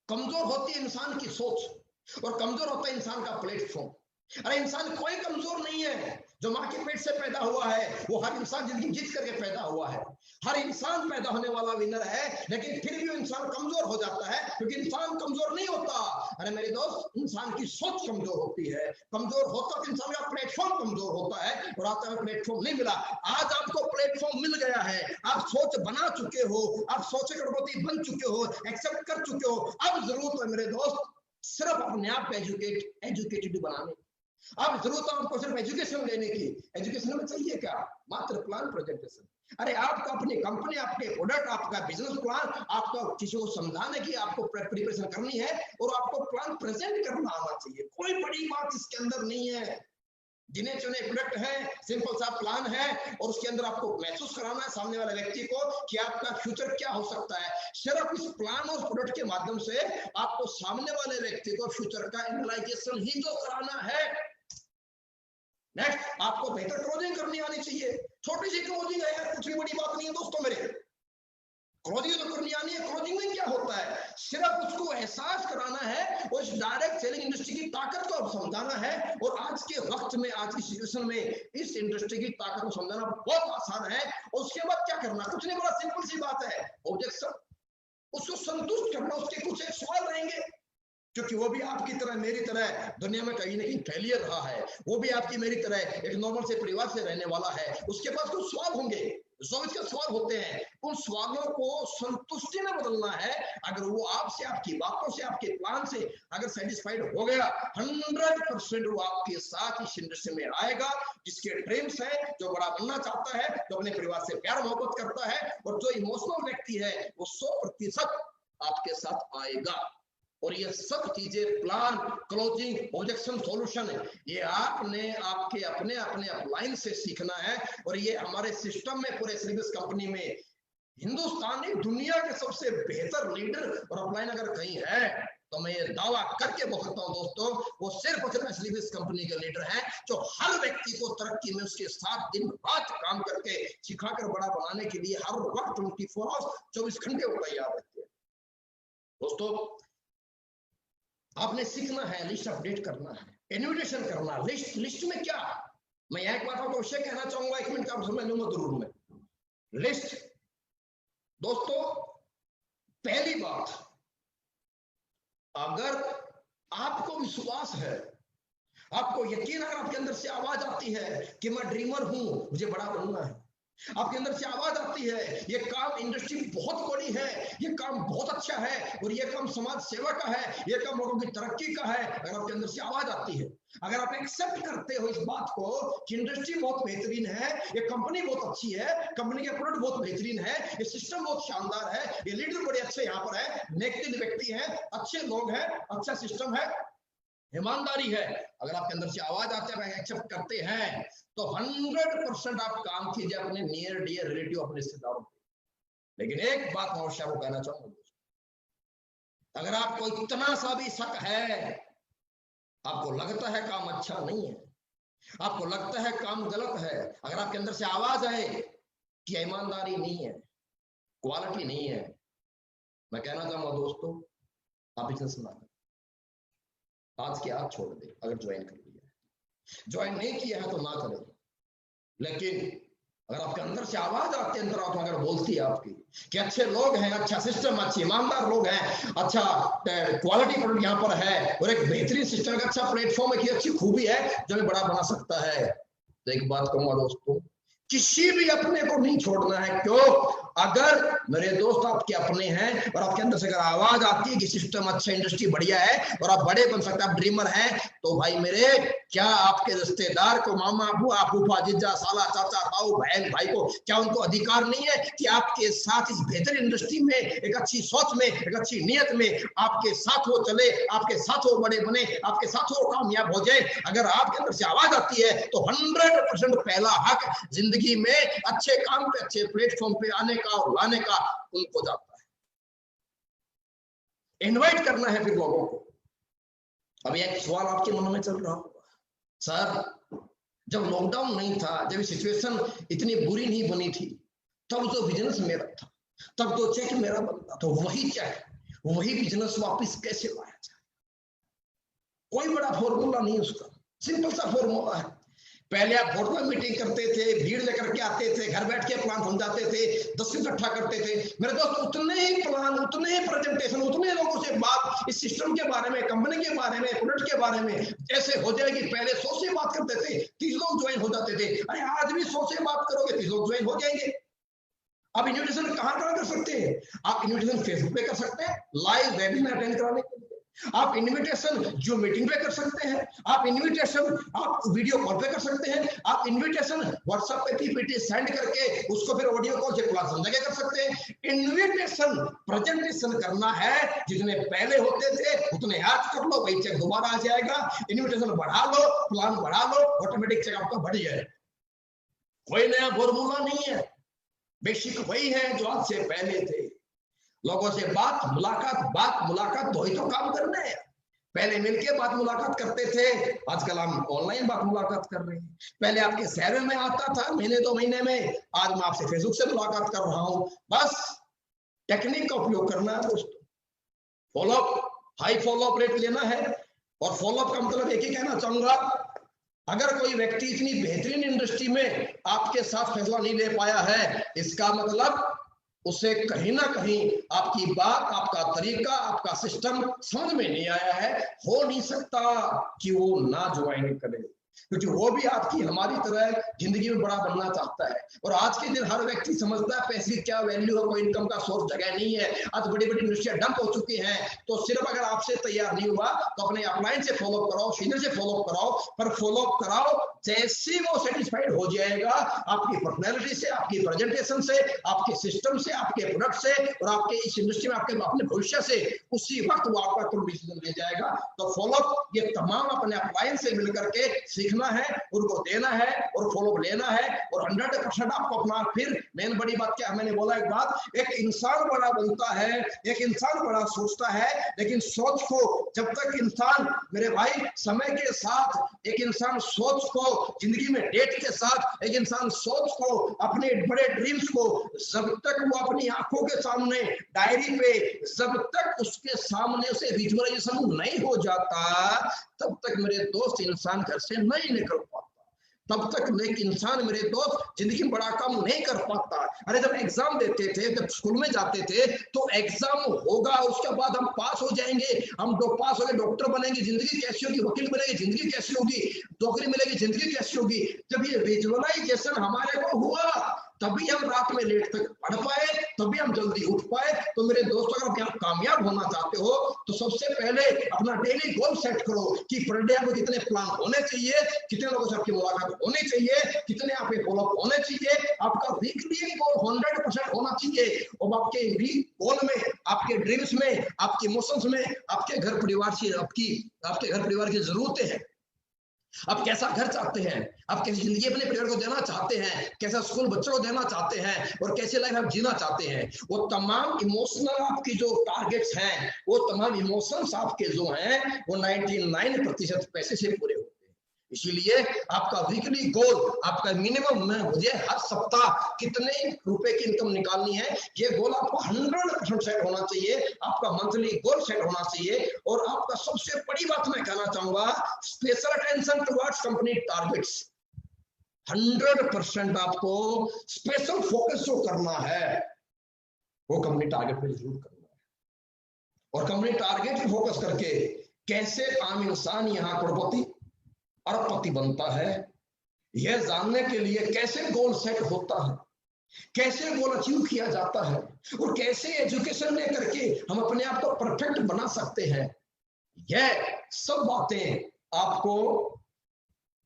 कमजोर होती है इंसान की सोच और कमजोर होता है इंसान का प्लेटफॉर्म। अरे इंसान कोई कमजोर नहीं है, जो माँ के पेट से पैदा हुआ है वो हर इंसान जिंदगी जीत करके पैदा हुआ है। हर इंसान पैदा होने वाला विनर है, लेकिन फिर भी इंसान कमजोर हो जाता है, क्योंकि इंसान कमजोर नहीं होता। अरे मेरे दोस्त, इंसान की सोच कमजोर होती है। कमजोर होता तो इंसान का प्लेटफॉर्म कमजोर होता है, और आता है प्लेटफॉर्म नहीं मिला। आज आपको प्लेटफॉर्म मिल गया है, आप सोच बना चुके हो, आप सोचे करोड़पति बन चुके हो, एक्सेप्ट कर चुके हो। अब जरूरत है मेरे दोस्त सिर्फ अपने आप को एजुकेटेड बनाने। अब जरूरत है आपको सिर्फ एजुकेशन लेने की। एजुकेशन में चाहिए क्या? मात्र प्लान प्रेजेंटेशन। अरे आपका अपनी कंपनी, आपके प्रोडक्ट, आपका बिजनेस प्लान, आपको किसी को समझाने की आपको प्रिपरेशन करनी है, और आपको प्लान प्रेजेंट करना आना चाहिए। कोई बड़ी बात इसके अंदर नहीं है। जिन्हें चुने प्रोडक्ट है, सिंपल सा प्लान है, और उसके अंदर आपको महसूस कराना है सामने वाले व्यक्ति को कि आपका फ्यूचर क्या हो सकता है। सिर्फ इस प्लान और प्रोडक्ट के माध्यम से आपको सामने वाले व्यक्ति को फ्यूचर का एनालाइजेशन ही तो कराना है। नेक्स्ट, आपको बेहतर क्लोजिंग करनी आनी चाहिए। छोटी सी क्लोजिंग है यार, कुछ भी बड़ी बात नहीं है दोस्तों मेरे। क्लोजिंग तो करनी आनी है। क्लोजिंग में क्या होता है? सिर्फ उसको एहसास कराना है, और इस डायरेक्ट सेलिंग इंडस्ट्री की ताकत को समझाना है। और आज के वक्त में, आज की सिचुएशन में इस इंडस्ट्री की ताकत को समझाना बहुत आसान है। और उसके बाद क्या करना? कुछ नहीं, बड़ा सिंपल सी बात है, ऑब्जेक्शन। उसको संतुष्ट करना। उसके कुछ एक सवाल रहेंगे, क्योंकि वो भी आपकी तरह मेरी तरह दुनिया में कहीं ना कहीं फेलियर रहा है। वो भी आपकी मेरी तरह एक नॉर्मल से परिवार से रहने वाला है। उसके पास कुछ सवाल होंगे, जो इसके सवाल होते हैं, उन सवालों को संतुष्टि में बदलना है। अगर वो आपसे, आपकी बातों से, आपके प्लान से अगर सेटिस्फाइड हो गया, 100% वो आपके साथ इस इंडस्ट्री में आएगा। जिसके ड्रीम्स है, जो बड़ा बनना चाहता है, जो अपने परिवार से प्यार मोहब्बत करता है, और जो इमोशनल व्यक्ति है, वो 100% आपके साथ आएगा। और ये सब चीजें, प्लान, क्लोजिंग, ऑब्जेक्शन, सॉल्यूशन, ये आपने आपके अपने अपने अपलाइन से सीखना है। और ये हमारे सिस्टम में, पूरे सर्विस कंपनी में हिंदुस्तान एक दुनिया के सबसे बेहतर लीडर और अपलाइन अगर कहीं है, तो मैं ये दावा करके बोल सकता हूं दोस्तों, वो सिर्फ सर्विस कंपनी के लीडर हैं, जो हर व्यक्ति को तरक्की में उसके साथ दिन रात काम करके सिखाकर बड़ा बनाने के लिए हर वक्त 24 आवर्स 24 घंटे वो तैयार रहते हैं। दोस्तों, आपने सीखना है, लिस्ट अपडेट करना है, इन्विटेशन करना। लिस्ट में क्या? मैं एक बात आपको अवश्य कहना चाहूंगा, 1 मिनट का समझ लूंगा जरूर मैं। लिस्ट दोस्तों, पहली बात, अगर आपको विश्वास है, आपको यकीन, अगर आपके अंदर से आवाज आती है कि मैं ड्रीमर हूं, मुझे बड़ा बनना है, आपके अंदर से आवाज आती है ये काम, इंडस्ट्री बहुत बड़ी है, ये काम बहुत अच्छा है, और ये काम समाज सेवा का है, ये काम लोगों की तरक्की का है, अगर आपके अंदर से आवाज आती है, अगर आप एक्सेप्ट करते हो इस बात को कि इंडस्ट्री बहुत बेहतरीन है, ये कंपनी बहुत अच्छी है, कंपनी के प्रोडक्ट बहुत बेहतरीन है, ये सिस्टम बहुत शानदार है, ये लीडर बड़े अच्छे यहाँ पर है, नेक व्यक्ति हैं, अच्छे लोग हैं, अच्छा सिस्टम है, ईमानदारी है, अगर आपके अंदर से आवाज आते हैं, एक्सेप्ट करते हैं, तो 100% आप काम कीजिए अपने नियर डियर रिलेटिव, अपने रिश्तेदारों पे। लेकिन एक बात मैं अवश्य को कहना चाहूंगा, अगर आपको इतना सा भी शक है, आपको लगता है काम अच्छा नहीं है, आपको लगता है काम गलत है, अगर आपके अंदर से आवाज आए कि ईमानदारी नहीं है, क्वालिटी नहीं है, मैं कहना चाहूंगा दोस्तों, आप बिजनेस ना करें। आज के आज छोड़ दे, अगर ज्वाइन कर लिया, ज्वाइन नहीं किया है तो ना करें। लेकिन अगर आपके अंदर से आवाज आती है, अंदर आत्मा अगर बोलती है आपकी कि अच्छे लोग हैं, अच्छा सिस्टम, अच्छे ईमानदार लोग हैं, अच्छा क्वालिटी प्रोडक्ट यहाँ पर है, और एक बेहतरीन सिस्टम का अच्छा प्लेटफॉर्म है, कि अच्छी खूबी है जो हमें बड़ा बना सकता है, तो एक बात कहूंगा दोस्तों, किसी भी अपने को नहीं छोड़ना है। क्यों? अगर मेरे दोस्त आपके अपने हैं, और आपके अंदर से अगर आवाज आती है कि सिस्टम अच्छा, इंडस्ट्री बढ़िया है, और आप बड़े बन सकते हैं, आप ड्रीमर हैं, तो भाई मेरे, क्या आपके रिश्तेदार को, मामा, बुआ, फूफा, जीजा, साला, चाचा, ताऊ, बहन, भाई को, क्या उनको अधिकार नहीं है कि आपके साथ इस बेहतर इंडस्ट्री में, एक अच्छी सोच में, एक अच्छी नीयत में आपके साथ वो चले, आपके साथ वो बड़े बने, आपके साथ वो कामयाब हो जाए? अगर आपके अंदर से आवाज आती है, तो 100% पहला हक जिंदगी में अच्छे काम पे, अच्छे प्लेटफॉर्म पे आने का और लाने का उनको जाता है। इनवाइट करना है फिर लोगों को। अब एक सवाल आपके मन में चल रहा होगा, सर जब लॉकडाउन नहीं था, जब सिचुएशन इतनी बुरी नहीं बनी थी, तब तो बिजनेस मेरा था, तब तो चेक मेरा बनता, तो वही चेक, वही बिजनेस वापस कैसे लाया जाए? कोई बड़ा फॉर्मूला नहीं उसका, सिंपल सा फॉर्मूला है पहले आप फोटो में मीटिंग करते थे, भीड़ लेकर के आते थे, घर बैठ के प्लान समझाते थे, 10 इकट्ठा करते थे। मेरे दोस्त उतने ही प्लान, उतने ही प्रेजेंटेशन, उतने लोगों से बात इस सिस्टम के बारे में, कंपनी के बारे में, प्रोडक्ट के बारे में जैसे हो जाएगी। पहले 100 से बात करते थे, 30 लोग ज्वाइन हो जाते थे। अरे आज भी 100 से बात करोगे 30 लोग ज्वाइन हो जाएंगे। आप इन्विटेशन कहां कर सकते हैं? आप इन्विटेशन फेसबुक पे कर सकते हैं लाइव वेबिनार अटेंड कराने के लिए। आप इन्विटेशन जो मीटिंग पे कर सकते हैं, आप इन्विटेशन आप वीडियो कॉल पे कर सकते हैं, आप इन्विटेशन व्हाट्सएप पे पीपीटी सेंड करके उसको फिर ऑडियो कॉल से क्लास समझ के कर सकते हैं। इन्विटेशन प्रेजेंटेशन करना है, जितने पहले होते थे उतने आज कर लो, वही चेक दोबारा आ जाएगा। इन्विटेशन बढ़ा लो, प्लान बढ़ा लो, ऑटोमेटिक चेक आपका बढ़ जाएगा। कोई नया फॉर्मूला नहीं है, बेसिक वही है जो आज से पहले थे। लोगों से बात मुलाकात तो ही तो काम करने हैं। पहले मिलके बात मुलाकात करते थे, आजकल हम ऑनलाइन बात मुलाकात कर रहे हैं। पहले आपके शहर में आता था महीने 2 महीने में, आज मैं आपसे फेसबुक से मुलाकात कर रहा हूं। बस टेक्निक का उपयोग करना है दोस्तों। फॉलोअप, हाई फॉलोअप रेट लेना है। और फॉलोअप का मतलब एक ही कहना चाहूंगा, अगर कोई व्यक्ति इतनी बेहतरीन इंडस्ट्री में आपके साथ फैसला नहीं ले पाया है, इसका मतलब उसे कहीं ना कहीं आपकी बात, आपका तरीका, आपका सिस्टम समझ में नहीं आया है। हो नहीं सकता कि वो ना ज्वाइन करे, क्योंकि वो भी आपकी हमारी तरह जिंदगी में बड़ा बनना चाहता है। और आज के दिन हर व्यक्ति समझता है पैसे की क्या वैल्यू है, कोई इनकम का सोर्स जगह नहीं है। आज बड़ी बड़ी इंडस्ट्रियां डंप हो चुकी हैं। तो सिर्फ अगर आपसे तैयार नहीं हुआ तो अपने अपलाइन से फॉलोअप कराओ, सीनियर से फॉलोअप कराओ, पर फॉलोअप कराओ जैसे वो सेटिस्फाइड हो जाएगा आपकी पर्सनैलिटी से, आपकी प्रेजेंटेशन से, आपके सिस्टम से, आपके प्रोडक्ट से और आपके इस इंडस्ट्री में आपके अपने भविष्य से, उसी वक्त वो आपका तुरंत डिसीजन ले जाएगा। तो फॉलोअप ये तमाम अपने अपलाइन से मिलकर के सीखना है, उनको देना है और फॉलोअप लेना है। और 100% आपको अपना, फिर मेन बड़ी बात क्या, मैंने बोला एक बात, एक इंसान बड़ा बनता है, एक इंसान बड़ा सोचता है, लेकिन सोच को जब तक इंसान, मेरे भाई, समय के साथ एक इंसान सोच को जिंदगी में डेट के साथ, एक इंसान सोच को, अपने बड़े ड्रीम्स को जब तक वो अपनी आंखों के सामने डायरी पे, जब तक उसके सामने उसे विजुअलाइजेशन नहीं हो जाता, तब तक मेरे दोस्त इंसान घर से नहीं निकल पाता। तब तक एक इंसान, मेरे दोस्त, जिंदगी में बड़ा काम नहीं कर पाता। अरे जब एग्जाम देते थे, जब स्कूल में जाते थे, तो एग्जाम होगा, उसके बाद हम पास हो जाएंगे, हम पास हो गए, डॉक्टर बनेंगे, जिंदगी कैसी होगी, वकील बनेंगे, जिंदगी कैसी होगी, नौकरी मिलेगी, जिंदगी कैसी होगी। जब ये विजुअलाइजेशन हमारे को हुआ, तभी हम रात में लेट तक पढ़ पाए, तभी हम जल्दी उठ पाए। तो मेरे दोस्तों, अगर आप कामयाब होना चाहते हो तो सबसे पहले अपना डेली गोल सेट करो कि पर डे आपको कितने प्लान होने चाहिए, कितने लोगों से आपकी मुलाकात होनी चाहिए, कितने आपके फॉलोअप होने चाहिए। आपका वीकली गोल 100% होना चाहिए। और आपके गोल में, आपके ड्रीम्स में, आपके इमोशंस में, आपके घर परिवार से, आपके घर परिवार की जरूरतें हैं। आप कैसा घर चाहते हैं, आप कैसी जिंदगी अपने परिवार को देना चाहते हैं, कैसा स्कूल बच्चों को देना चाहते हैं और कैसे लाइफ आप जीना चाहते हैं, वो तमाम इमोशनल आपकी जो टारगेट्स हैं, वो तमाम इमोशंस आपके जो हैं, वो 99% पैसे से पूरे होते हैं। इसीलिए आपका वीकली गोल, आपका मिनिमम में, मुझे हर सप्ताह कितने रुपए की इनकम निकालनी है, ये गोल आपको 100% सेट होना चाहिए। आपका मंथली गोल सेट होना चाहिए। और आपका सबसे बड़ी बात मैं कहना चाहूंगा, special attention towards company targets. 100% आपको स्पेशल फोकस जो करना है, वो कंपनी टारगेट पे जरूर करना है। और कंपनी टारगेट पे फोकस करके कैसे आम इंसान यहाँ करोड़पति, अरबपति बनता है, यह जानने के लिए कैसे गोल सेट होता है, कैसे गोल अचीव किया जाता है और कैसे एजुकेशन लेकर के हम अपने आप को परफेक्ट बना सकते हैं, यह सब बातें आपको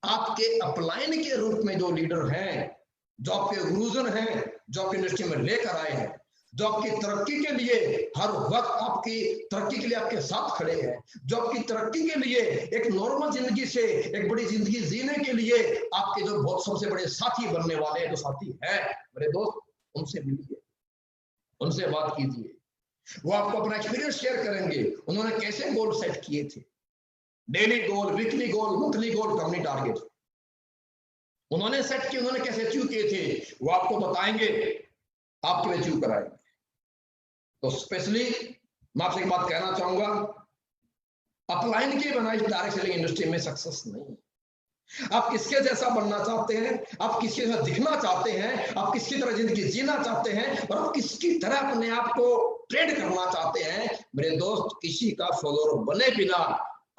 आपके अपलाइन के रूप में जो लीडर हैं, जो आपके गुरुजन हैं, जो आपकी इंडस्ट्री में लेकर आए हैं, जो आपकी तरक्की के लिए हर वक्त आपकी तरक्की के लिए आपके साथ खड़े हैं, जो आपकी तरक्की के लिए एक नॉर्मल जिंदगी से एक बड़ी जिंदगी जीने के लिए आपके जो बहुत सबसे बड़े साथी बनने वाले हैं, जो साथी हैं मेरे दोस्त, उनसे मिलिए, उनसे बात कीजिए। वो आपको अपना एक्सपीरियंस शेयर करेंगे, उन्होंने कैसे गोल सेट किए थे, डेली गोल, वीकली गोल, मंथली गोल, कंपनी टारगेट उन्होंने सेट किए, उन्होंने कैसे अचीव किए थे, वो आपको बताएंगे, आपके लिए अचीव कराएंगे। तो स्पेशली मैं आपसे एक बात कहना चाहूंगा, अपलाइन के बिना इस डायरेक्ट सेलिंग इंडस्ट्री में सक्सेस नहीं है। आप किसके जैसा बनना चाहते हैं, आप किसके जैसा दिखना चाहते हैं, आप किसकी तरह जिंदगी जीना चाहते हैं, और आप किसकी तरह अपने आप को ट्रेड करना चाहते हैं। मेरे दोस्त, किसी का फॉलोअर बने बिना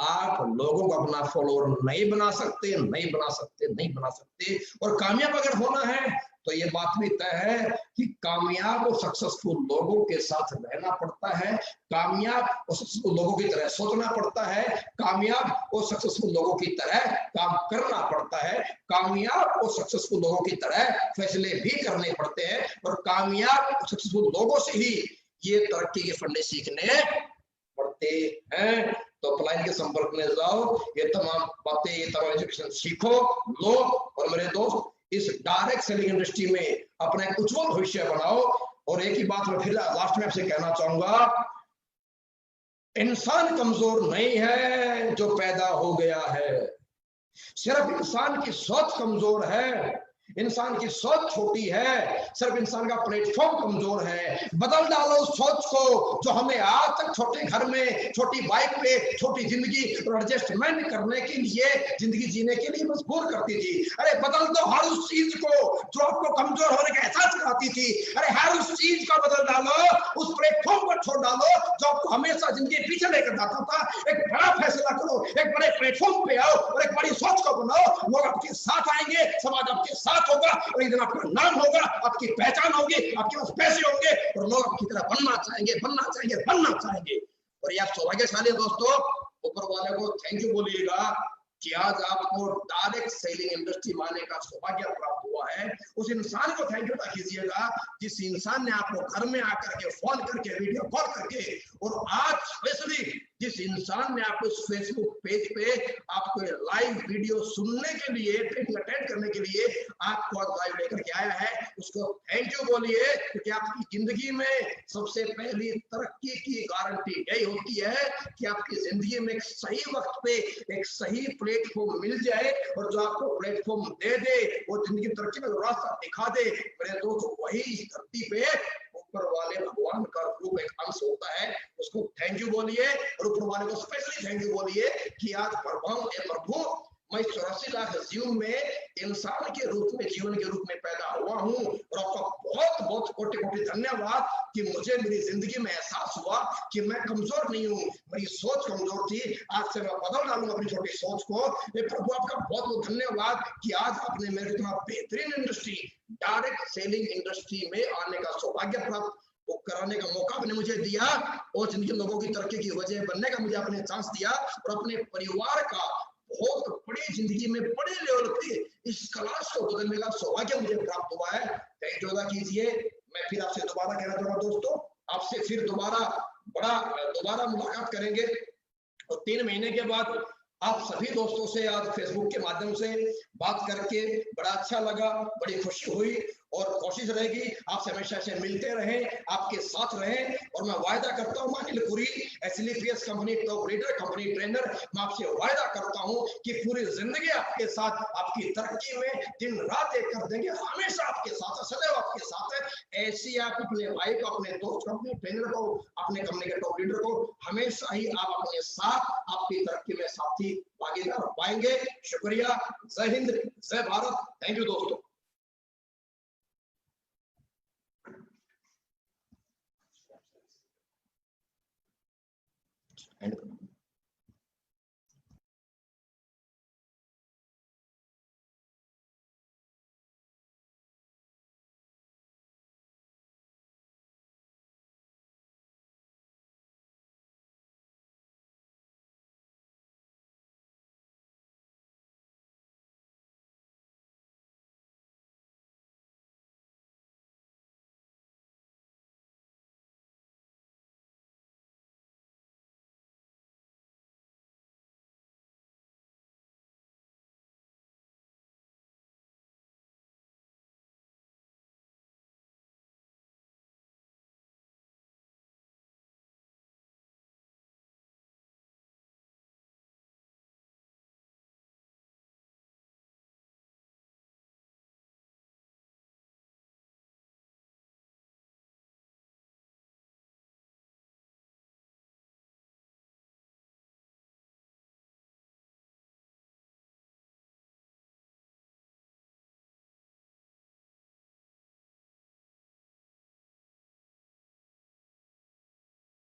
आप लोगों को अपना फॉलोअर नहीं बना सकते, नहीं बना सकते, नहीं बना सकते। और कामयाब अगर होना है तो ये बात भी तय है कि कामयाब और सक्सेसफुल लोगों के साथ रहना पड़ता है, कामयाब और सक्सेसफुल लोगों की तरह सोचना पड़ता है, कामयाब और सक्सेसफुल लोगों की तरह काम करना पड़ता है, कामयाब और सक्सेसफुल लोगों की तरह फैसले भी करने पड़ते हैं, और कामयाब और सक्सेसफुल लोगों से ही ये तरक्की के फंडे सीखने पड़ते हैं। तो अपलाइन के संपर्क में जाओ, ये तमाम बातें, ये तमाम एजुकेशन सीखो, लो, और मेरे दोस्त इस डायरेक्ट सेलिंग इंडस्ट्री में अपना एक उज्जवल भविष्य बनाओ। और एक ही बात मैं फिर लास्ट में आपसे कहना चाहूंगा, इंसान कमजोर नहीं है जो पैदा हो गया है, सिर्फ इंसान की सोच कमजोर है, इंसान की सोच छोटी है, सिर्फ इंसान का प्लेटफॉर्म कमजोर है। बदल डालो उस सोच को जो हमें आज तक छोटे घर में, छोटी बाइक पे, छोटी जिंदगी और एडजस्टमेंट करने के लिए, जिंदगी जीने के लिए मजबूर करती थी। अरे बदल दो हर उस चीज को जो आपको कमजोर होने का एहसास कराती थी। अरे हर उस चीज का बदल डालो, उस प्लेटफॉर्म को छोड़ डालो जो आपको हमेशा जिंदगी पीछे लेकर जाता था। एक बड़ा फैसला करो, एक बड़े प्लेटफॉर्म पे आओ और एक बड़ी सोच को बनाओ। लोग आपके साथ आएंगे, समाज आपके साथ होगा, और एक दिन आपका नाम होगा, आपकी पहचान होगी, आपके पास पैसे होंगे, और लोग आपकी तरह बनना चाहेंगे, बनना चाहेंगे, बनना चाहेंगे। और ये आप सौभाग्यशाली दोस्तों, ऊपर वाले को थैंक यू बोलिएगा कि आज आपको डायरेक्ट सेलिंग इंडस्ट्री में आने का सौभाग्य प्राप्त हुआ है। उस इंसान को थैंक यू कीजिएगा जिस इंसान ने आपको घर में आकर के फोन करके, वीडियो कॉल करके, और आज स्पेशली जिस इंसान ने आपको फेसबुक पेज पे आपको लाइव वीडियो सुनने के लिए, अटेंड करने के लिए आपको लाइव लेकर के आया है, उसको थैंक यू बोलिए। क्योंकि आपकी जिंदगी में सबसे पहली तरक्की की गारंटी यही होती है कि आपकी जिंदगी में एक सही वक्त पे एक सही प्लेटफॉर्म मिल जाए, और जो आपको प्लेटफॉर्म दे दे, वो जिंदगी तरक्की में रास्ता दिखा दे। मेरे दोस्त, वही इस धरती पे ऊपर वाले भगवान का रूप एक अंश होता है। उसको थैंक यू बोलिए, और ऊपर वाले को स्पेशली थैंक यू बोलिए कि आज प्रभु मैं 84 लाख जीवन में इंसान के रूप में, जीवन के रूप में पैदा हुआ हूँ, और आपका बहुत बहुत कोटि कोटि धन्यवाद कि मुझे मेरी जिंदगी में एहसास हुआ कि मैं कमजोर नहीं हूँ, मेरी सोच कमजोर थी। आज से मैं बदल डालूंगा अपनी छोटी सोच को। ये प्रभु आपका बहुत बहुत धन्यवाद कि आज आपने मेरे इतना बेहतरीन इंडस्ट्री, डायरेक्ट सेलिंग इंडस्ट्री में आने का सौभाग्य प्राप्त कराने का मौका आपने मुझे दिया, और जिनके लोगों की तरक्की की वजह बनने का मुझे आपने चांस दिया, और अपने परिवार का बहुत बड़ी जिंदगी में बड़े लेवल पे इस क्लास को बदलने का सौभाग्य मुझे प्राप्त हुआ है। थैंक यू कीजिए। मैं फिर आपसे दोबारा कहना चाहूंगा दोस्तों, आपसे फिर दोबारा मुलाकात करेंगे, और 3 महीने के बाद आप सभी दोस्तों से आज फेसबुक के माध्यम से बात करके बड़ा अच्छा लगा, बड़ी खुशी हुई, और कोशिश रहेगी आपसे हमेशा से मिलते रहें, आपके साथ रहें। और मैं वायदा करता हूं, Anil Puri, SLPS company top leader, company trainer, मैं आपसे वायदा करता हूं कि पूरी जिंदगी आपके साथ, आपकी तरक्की में दिन रात एक कर देंगे, हमेशा आपके साथ, सदैव आपके साथ है। ऐसी आप अपने भाई को, अपने दोस्त को, अपने ट्रेनर को, अपने कंपनी के टॉप लीडर को हमेशा ही आप अपने साथ, आपकी तरक्की में साथी भागीदार पाएंगे। शुक्रिया। जय हिंद, जय भारत। थैंक यू दोस्तों। एंड